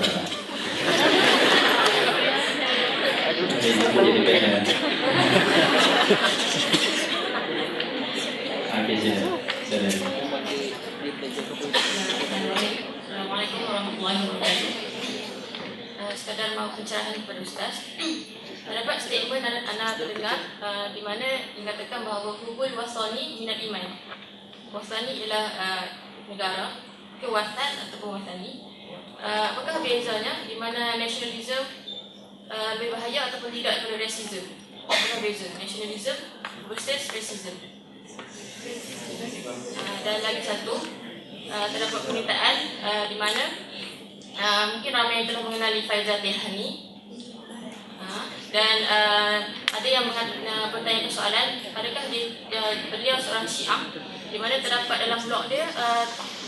Assalamualaikum warahmatullahi wabarakatuh. Sekadar mau pencerahan kepada ustaz. Terdapat statement anak terdengar di mana dikatakan bahawa hubul wasani minal iman. Wasani ialah negara, kewatan ataupun wasani. Apakah bezanya di mana nationalism lebih bahaya ataupun tidak daripada racism? Apakah beza nationalism versus racism? Dan lagi satu, terdapat pernyataan di mana mungkin ramai yang telah mengenali Faizal Tihani, dan ada yang bertanya persoalan, adakah beliau seorang Syiah, di mana terdapat dalam blog dia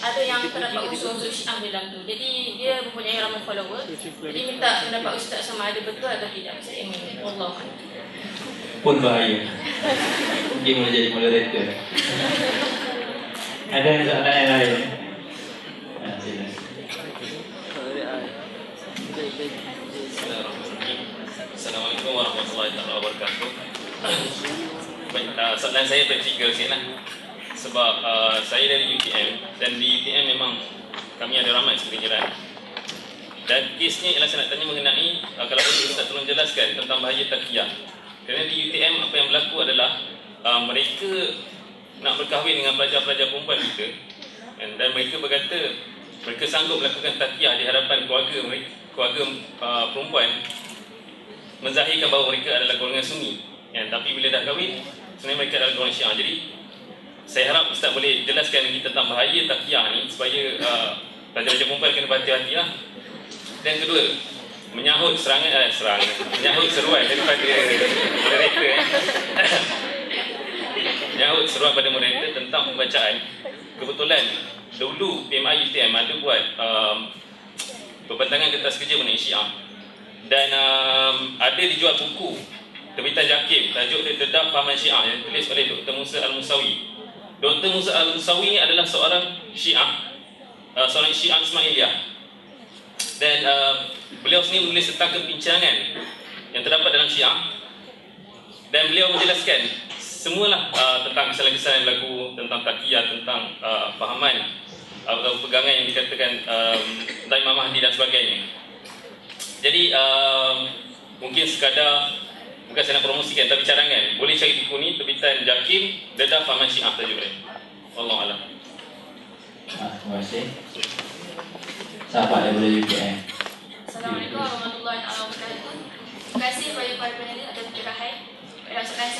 ada yang terdapat unsur-unsur Syiah dalam tu. Jadi dia mempunyai ramai follower. Jadi minta pendapat ustaz sama ada betul atau tidak. Saya ingin Allah Pun bahaya. Mungkin boleh jadi moderator. Ada soalan yang lain? Assalamualaikum warahmatullahi wabarakatuh. Baik, soalan saya praktikal sikit lah. Sebab saya dari UTM, dan di UTM memang kami ada ramai sekelingiran. Dan kesnya ialah saya nak tanya mengenai, kalau boleh Ustaz tolong jelaskan tentang bahaya taqiyah. Kerana di UTM apa yang berlaku adalah mereka nak berkahwin dengan pelajar-pelajar perempuan kita, dan mereka berkata mereka sanggup melakukan taqiyah di hadapan keluarga mereka, keluarga perempuan, menzahirkan bahawa mereka adalah golongan Sunni, tapi bila dah kahwin sebenarnya mereka adalah golongan Syiah. Jadi saya harap Ustaz boleh jelaskan lagi tentang bahaya taqiyah ni supaya pelajar-pelajar perempuan kena berhati-hati lah. Dan kedua, menyahut menyahut seruan daripada moderator menyahut seruan pada moderator tentang pembacaan. Kebetulan dulu PMI UTM ada buat perbentangan kertas kerja mengenai Syiah, dan ada dijual buku terbitan Jakim, tajuk dia Dedah Fahaman Syiah yang ditulis oleh Dr. Musa Al-Musawi. Dr. Musa Al-Musawi adalah seorang Syiah, seorang Syiah Ismailiyah. Dan beliau sendiri menulis tentang kebincangan yang terdapat dalam Syiah. Dan beliau menjelaskan semualah tentang kesalahan-kesalahan lagu, tentang taqiyah, tentang fahaman atau pegangan yang dikatakan tentang Imam Mahdi dan sebagainya. Jadi mungkin sekadar, bukan saya nak promosikan, tapi cadangan, boleh cari buku ni, terbitan Jakim, Dedah Fahaman Syiah tajuk dia. Wallahualam. Terima kasih. Sahabat daripada UKM. Assalamualaikum warahmatullahi wabarakatuh. Terima kasih kepada para panelis atas pencerahan. Soalan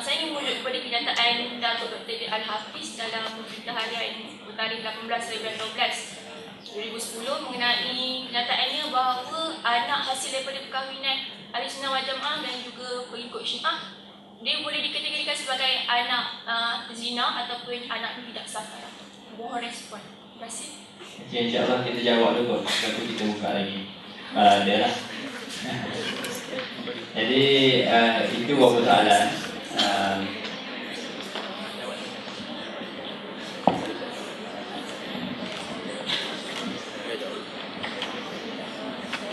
saya ingin merujuk kepada kenyataan Datuk Dr. Al-Hafiz dalam berita harian bertarikh 18/12/2010 mengenai kenyataannya bahawa anak hasil daripada perkahwinan Ahli Sunnah wal Jamaah dan juga pengikut Syiah, dia boleh dikategorikan sebagai anak zina ataupun anak yang tidak sah. Mohon respon. Terima kasih. Okay, insyaAllah kita jawab dulu kot. Lepas tu kita buka lagi. Ada lah. Jadi itu beberapa soalan.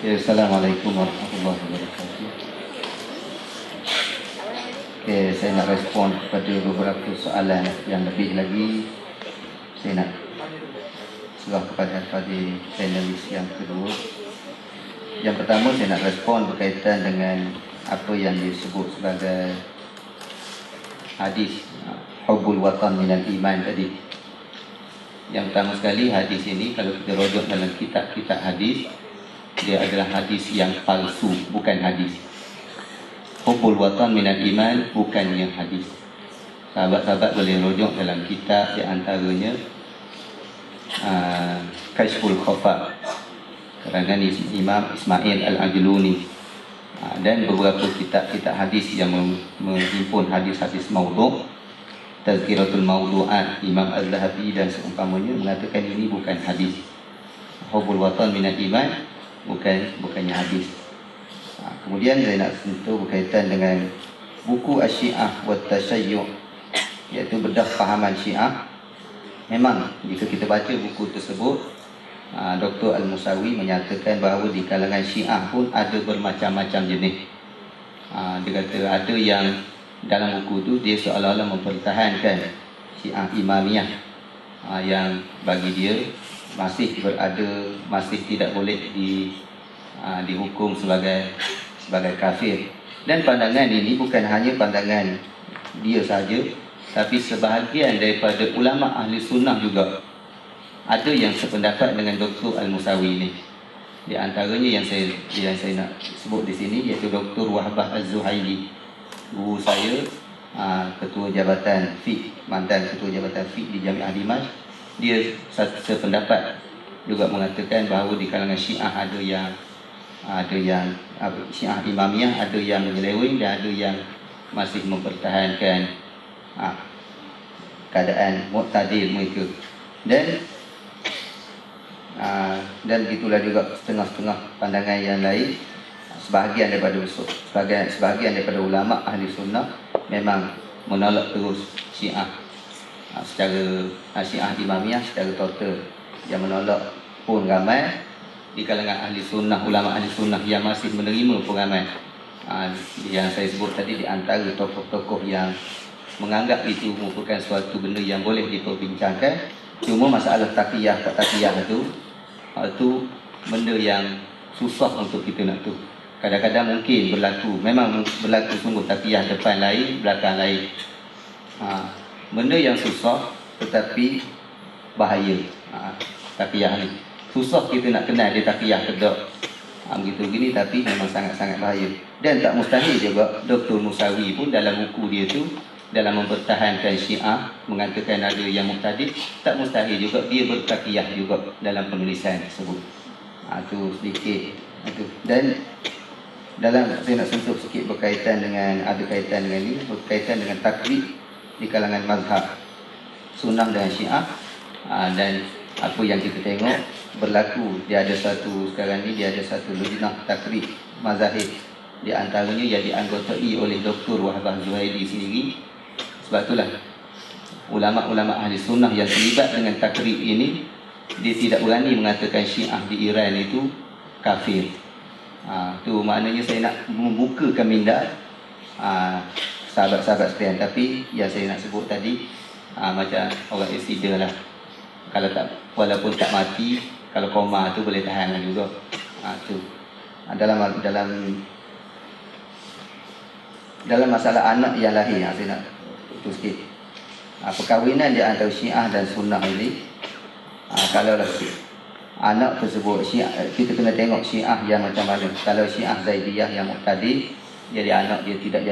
Assalamualaikum warahmatullahi wabarakatuh. Saya nak respon kepada beberapa soalan yang lebih lagi. Saya nak serah kepada panelis yang kedua. Yang pertama, saya nak respon berkaitan dengan apa yang disebut sebagai hadis Hubbul Watan Minal Iman tadi. Yang pertama sekali, hadis ini kalau kita rujuk dalam kitab-kitab hadis, dia adalah hadis yang palsu, bukan hadis. Hubbul Watan Minal Iman bukannya hadis. Sahabat-sahabat boleh rujuk dalam kitab, di antaranya Kashful Khafa karangan Imam Ismail Al-Ajluni, dan beberapa kitab-kitab hadis yang menghimpun hadis-hadis maudhu', Tazkiratul Mawdu'at Imam Az-Zahabi dan seumpamanya, mengatakan ini bukan hadis. Hubbul Watan Minal Iman bukannya hadis. Kemudian saya nak sentuh berkaitan dengan buku Asy-Syiah wa Tashayyuh, iaitu bedah fahaman Syiah. Memang jika kita baca buku tersebut, Dr. Al-Musawi menyatakan bahawa di kalangan Syiah pun ada bermacam-macam jenis. Dia kata ada yang dalam buku tu dia seolah-olah mempertahankan Syiah Imamiyah, yang bagi dia masih tidak boleh dihukum sebagai kafir. Dan pandangan ini bukan hanya pandangan dia saja, tapi sebahagian daripada ulama ahli sunnah juga ada yang sependapat dengan Dr. Al-Musawi ini. Di antaranya yang saya nak sebut di sini iaitu Dr. Wahbah Az-Zuhaili, guru saya, ketua jabatan fiqh, mantan ketua jabatan fiqh di Jami'ah Dimash. Dia sependapat juga mengatakan bahawa di kalangan Syiah ada yang Syiah Imamiyah ada yang menyeleweng dan ada yang masih mempertahankan keadaan mu'tadil mereka. Dan gitulah juga setengah-setengah pandangan yang lain. Sebahagian daripada ulama ahli sunnah memang menolak terus Syiah secara Syiah Imamiyah secara total. Yang menolak pun ramai di kalangan ahli sunnah, ulama ahli sunnah yang masih menerima pun ramai. Yang saya sebut tadi di antara tokoh-tokoh yang menganggap itu merupakan suatu benda yang boleh diperbincangkan. Cuma masalah taqiyah tak taqiyah itu benda yang susah untuk kita nak tahu. Kadang-kadang mungkin memang berlaku sungguh taqiyah depan lain, belakang lain. Benda yang susah tetapi bahaya. Taqiyah ni susah kita nak kenal dia taqiyah ke tak. Begitu gini, tapi memang sangat-sangat bahaya. Dan tak mustahil juga Dr. Musawi pun dalam buku dia tu, dalam mempertahankan Syiah, mengatakan ada yang muqtadid, tak mustahil juga dia bertaqiyah juga dalam penulisan tersebut. Itu sedikit itu. Dan dalam saya nak sentuh sikit berkaitan dengan takrib di kalangan mazhab Sunnah dan Syiah. Dan apa yang kita tengok berlaku, sekarang ni dia ada satu lujnah takrib mazahib, di antaranya yang dianggotai oleh Dr. Wahbah Zuhaili sendiri. Sebab itulah ulama-ulama ahli sunnah yang terlibat dengan takrib ini, dia tidak berani mengatakan Syiah di Iran itu kafir. Tu maknanya saya nak membukakan minda sahabat-sahabat sekalian. Tapi yang saya nak sebut tadi, macam orang accident lah, kalau tak, walaupun tak mati, kalau koma tu boleh tahan juga. Tu dalam masalah anak yang lahir, saya nak tu sikit. Perkahwinan di antara Syiah dan Sunnah ini, kalau anak tersebut Syiah, kita kena tengok Syiah yang macam mana. Kalau Syiah Zaidiyah yang muqtadi, jadi anak dia tidak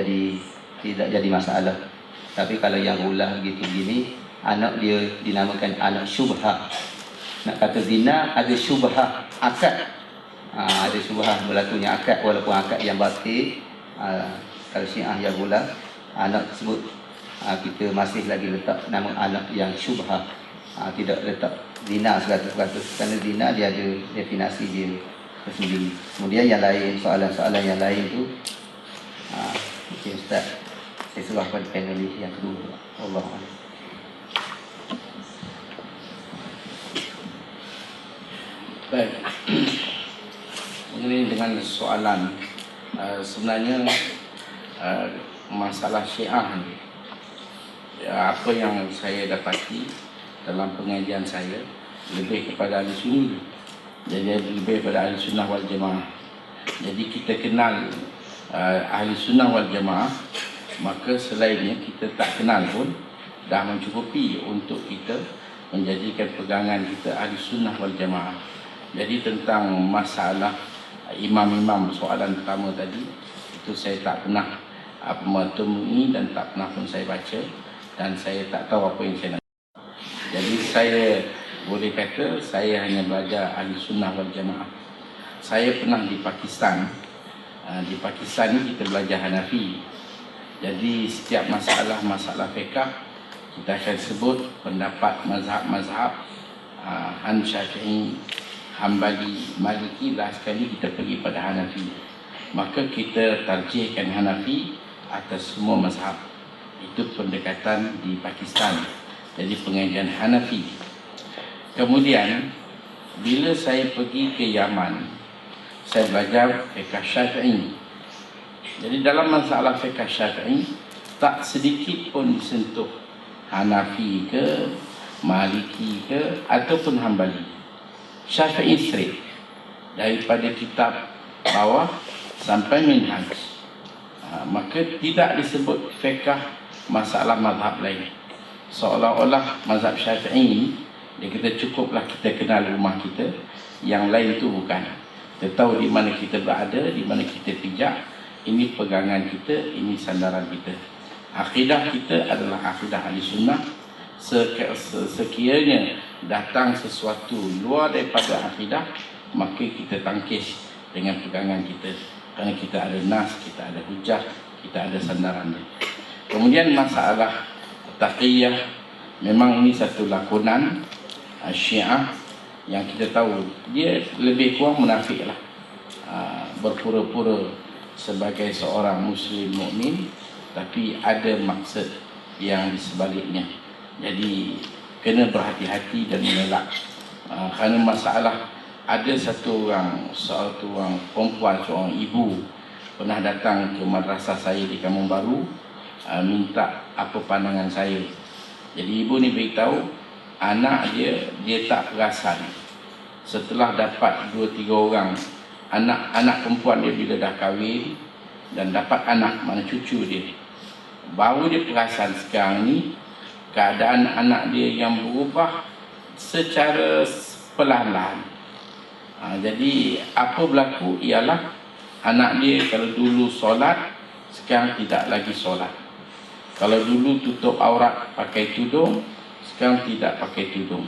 jadi masalah. Tapi kalau yang ulah gitu gini, anak dia dinamakan anak syubhah. Nak kata zina ada syubhah akad. Ada syubhah berlakunya akad, walaupun akad yang batil. Kalau Syiah yang ulah, anak tersebut kita masih lagi letak nama anak yang syubhah. Tidak letak zina 100%, kerana zina dia ada definisi dia tersendiri. Kemudian yang lain, soalan-soalan yang lain tu mungkin Ustaz saya serah pada panelis yang kedua. Allah. Baik. Mengenai dengan soalan, sebenarnya masalah Syiah ni, apa yang saya dapati dalam pengajian saya lebih kepada ahli sunni, jadi lebih kepada ahli sunnah wal jamaah. Jadi kita kenal ahli sunnah wal jamaah, maka selainnya kita tak kenal pun dah mencukupi untuk kita menjadikan pegangan kita ahli sunnah wal jamaah. Jadi tentang masalah imam-imam, soalan pertama tadi, itu saya tak pernah menemui dan tak pernah pun saya baca, dan saya tak tahu apa yang saya nak. Jadi saya boleh kata saya hanya belajar ahli sunnah wal jamaah. Saya pernah di Pakistan. Di Pakistan ni kita belajar Hanafi. Jadi setiap masalah fiqh kita akan sebut pendapat mazhab-mazhab Syafi'i, Hambali, Maliki, last sekali kita pergi pada Hanafi. Maka kita tarjihkan Hanafi atas semua mazhab. Itu pendekatan di Pakistan. Jadi pengajian Hanafi. Kemudian bila saya pergi ke Yaman, saya belajar fiqh Syafi'i. Jadi dalam masalah fiqh Syafi'i tak sedikit pun disentuh Hanafi ke, Maliki ke, ataupun Hambali. Syafi'i straight, daripada kitab bawah sampai minhaj. Maka tidak disebut fiqh masalah mazhab lain. Seolah-olah mazhab Syafi'i dia kata cukuplah kita kenal rumah kita, yang lain tu bukan. Kita tahu di mana kita berada, di mana kita pijak, ini pegangan kita, ini sandaran kita. Akidah kita adalah akidah ahli sunnah. Sekiranya datang sesuatu luar daripada akidah, maka kita tangkis dengan pegangan kita, kerana kita ada nas, kita ada hujah, kita ada sandaran dia. Kemudian masalah taqiyah, memang ini satu lakonan Syiah yang kita tahu dia lebih kurang munafik lah, berpura-pura sebagai seorang muslim mukmin, tapi ada maksud yang di sebaliknya. Jadi kena berhati-hati dan mengelak, kerana masalah ada satu orang perempuan, seorang ibu pernah datang ke madrasah saya di Kampung Baru, minta apa pandangan saya. Jadi ibu ni beritahu anak dia tak perasan setelah dapat 2-3 orang anak perempuan dia, bila dah kahwin dan dapat anak, mana cucu dia, baru dia perasan sekarang ni keadaan anak dia yang berubah secara perlahan-lahan. Jadi apa berlaku ialah anak dia kalau dulu solat, sekarang tidak lagi solat. Kalau dulu tutup aurat pakai tudung, sekarang tidak pakai tudung.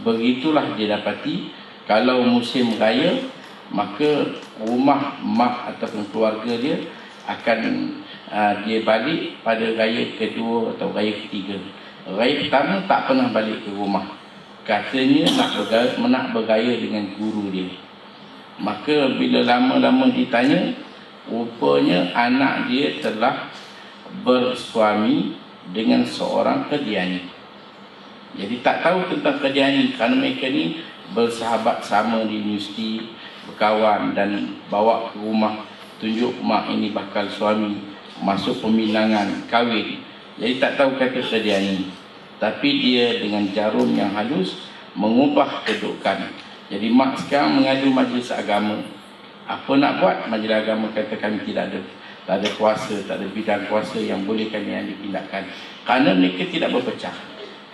Begitulah dia dapati. Kalau musim raya, maka rumah mak ataupun keluarga dia akan dia balik pada raya kedua atau raya ketiga. Raya pertama tak pernah balik ke rumah, katanya nak bergaya dengan guru dia. Maka bila lama-lama ditanya, rupanya anak dia telah bersuami dengan seorang Qadiani. Jadi tak tahu tentang Qadiani kerana mereka ni bersahabat sama di universiti, berkawan dan bawa ke rumah, tunjuk mak ini bakal suami, masuk pemilangan, kahwin. Jadi tak tahu kata Qadiani, tapi dia dengan jarum yang halus mengubah kedudukan. Jadi mak sekarang mengadu majlis agama. Apa nak buat? Majlis agama kata kami tidak ada. Tak ada kuasa, tak ada bidang kuasa yang boleh kami yang dipindahkan. Kerana mereka tidak berpecah.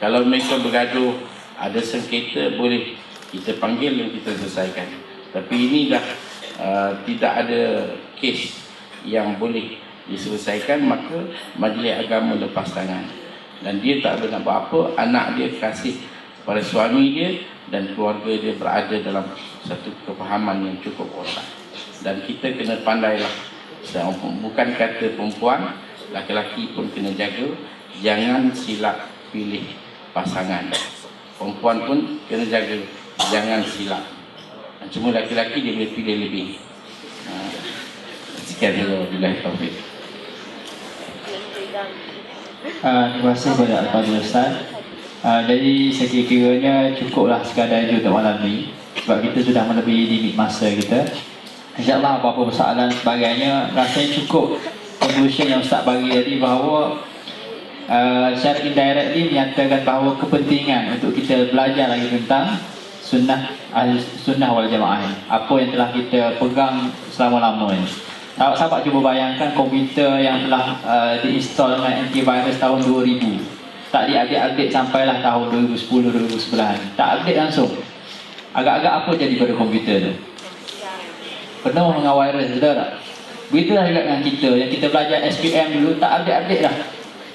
Kalau mereka bergaduh, ada sengketa, boleh kita panggil dan kita selesaikan. Tapi ini dah tidak ada kes yang boleh diselesaikan, maka majlis agama lepas tangan. Dan dia tak ada nak buat apa, anak dia kasih pada suami dia dan keluarga dia berada dalam satu kefahaman yang cukup kotak. Dan kita kena pandailah, bukan kata perempuan, laki-laki pun kena jaga, jangan silap pilih pasangan. Perempuan pun kena jaga, jangan silap. Cuma laki-laki dia boleh pilih lebih. Sekian dulu, billahi taufiq. Terima kasih kepada Al-Fadhil Ustaz. Jadi sekiranya cukuplah sekadar itu untuk malam ni, sebab kita sudah melebihi limit masa kita. InsyaAllah apa-apa persoalan sebagainya rasanya cukup conclusion yang Ustaz bagi tadi, bahawa secara indirectly menyatakan bahawa kepentingan untuk kita belajar lagi tentang sunnah wal jamaah, apa yang telah kita pegang selama-lama ini. Sahabat cuba bayangkan komputer yang telah diinstal dengan antivirus tahun 2000, tak diupdate sampailah tahun 2010-2011, tak update langsung. Agak-agak apa jadi pada komputer tu? Penuh dengan virus, betul tak? Begitulah juga dengan kita, yang kita belajar SPM dulu, tak update dah.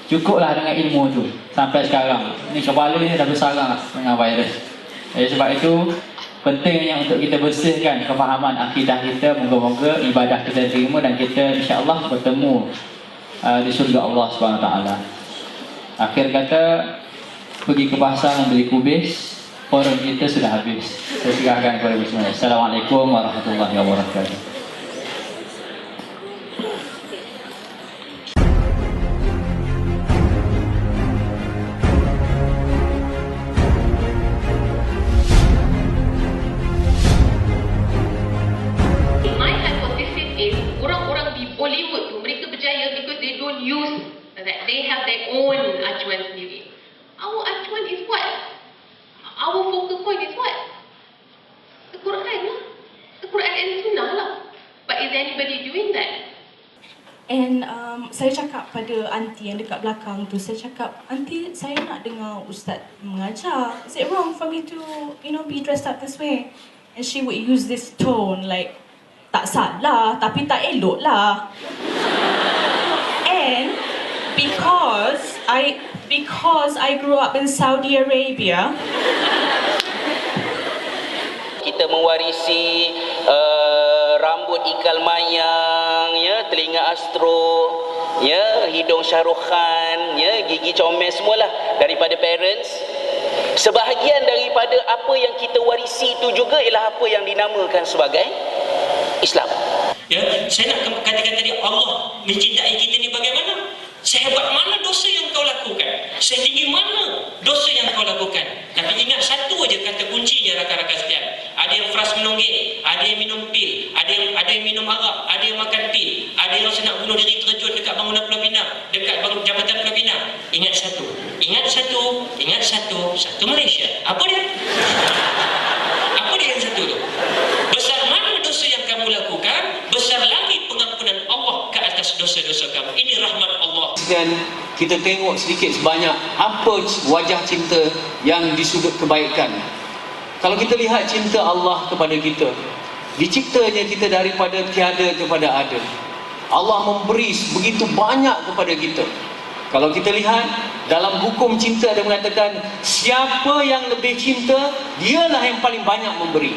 Cukuplah dengan ilmu tu sampai sekarang. Ni kepala ni dah bersarang dengan virus. Jadi sebab itu pentingnya untuk kita bersihkan kefahaman akidah kita. Moga-moga ibadah kita terima dan kita insya-Allah bertemu di syurga Allah SWT. Akhir kata, pergi ke pasar membeli kubis, forum kita sudah habis. Saya serahkan kepada bismillah. Assalamualaikum warahmatullahi wabarakatuh. My hypothesis is orang-orang di Bollywood tu mereka berjaya because they don't use that, they have their own acuan sendiri. Our acuan is what? Our focal point is what? The Quran lah. The Quran and Sunnah lah. But is anybody doing that? And saya cakap pada aunty yang dekat belakang tu, saya cakap, aunty, saya nak dengar Ustaz mengajar. Is it wrong for me to, be dressed up this way? And she would use this tone like, tak salah, tapi tak elok lah. And because I grew up in Saudi Arabia, kita mewarisi rambut ikal mayang, ya, telinga astro, ya, hidung Shahrukh Khan, ya, gigi comel semualah daripada parents. Sebahagian daripada apa yang kita warisi itu juga ialah apa yang dinamakan sebagai Islam. Ya, saya nak katakan tadi, Allah mencintai kita ni bagaimana? Sehebat mana dosa yang kau lakukan, setinggi mana dosa yang kau lakukan. Tapi ingat satu aja kata kuncinya, rakan-rakan sekalian. Ada yang fras menonggek, ada yang minum pil, ada yang minum arak, ada yang makan pil, ada yang nak bunuh diri terjun dekat bangunan Pulau Pinang, dekat Jabatan Pulau Pinang. Ingat satu Malaysia. Apa dia? Apa dia yang satu tu? Besar mana dosa yang kamu lakukan, besar lagi pengampunan Allah ke atas dosa-dosa kamu. Ini rahmat Allah. Dan kita tengok sedikit sebanyak apa wajah cinta yang di sudut kebaikan. Kalau kita lihat cinta Allah kepada kita, diciptanya kita daripada tiada kepada ada. Allah memberi begitu banyak kepada kita. Kalau kita lihat dalam hukum cinta ada mengatakan, siapa yang lebih cinta, dialah yang paling banyak memberi.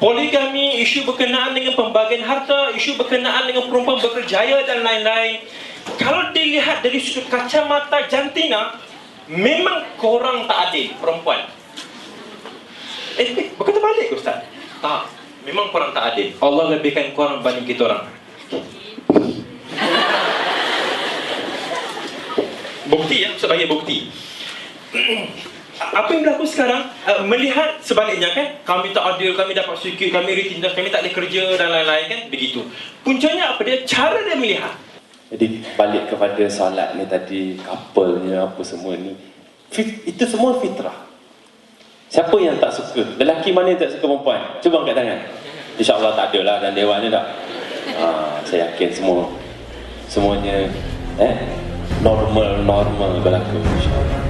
Poligami, isu berkenaan dengan pembagian harta, isu berkenaan dengan perempuan berkerjaya dan lain-lain. Kalau dilihat dari sudut kacamata jantina, memang korang tak adil perempuan. Berkata balik Ustaz. Tak, memang korang tak adil. Allah lebihkan korang banding kita orang. bukti ya, sebagai bukti. Apa yang berlaku sekarang, melihat sebaliknya kan, kami tak adil, kami dapat sikit, kami ditindas, kami tak boleh kerja dan lain-lain kan, begitu. Puncanya apa dia? Cara dia melihat. Jadi balik kepada solat ni tadi, couple-nya apa semua ni, itu semua fitrah. Siapa yang tak suka? Lelaki mana yang tak suka perempuan? Cuba angkat tangan. InsyaAllah tak ada lah, dan dewan ni tak. Saya yakin semuanya normal berlaku, insyaAllah.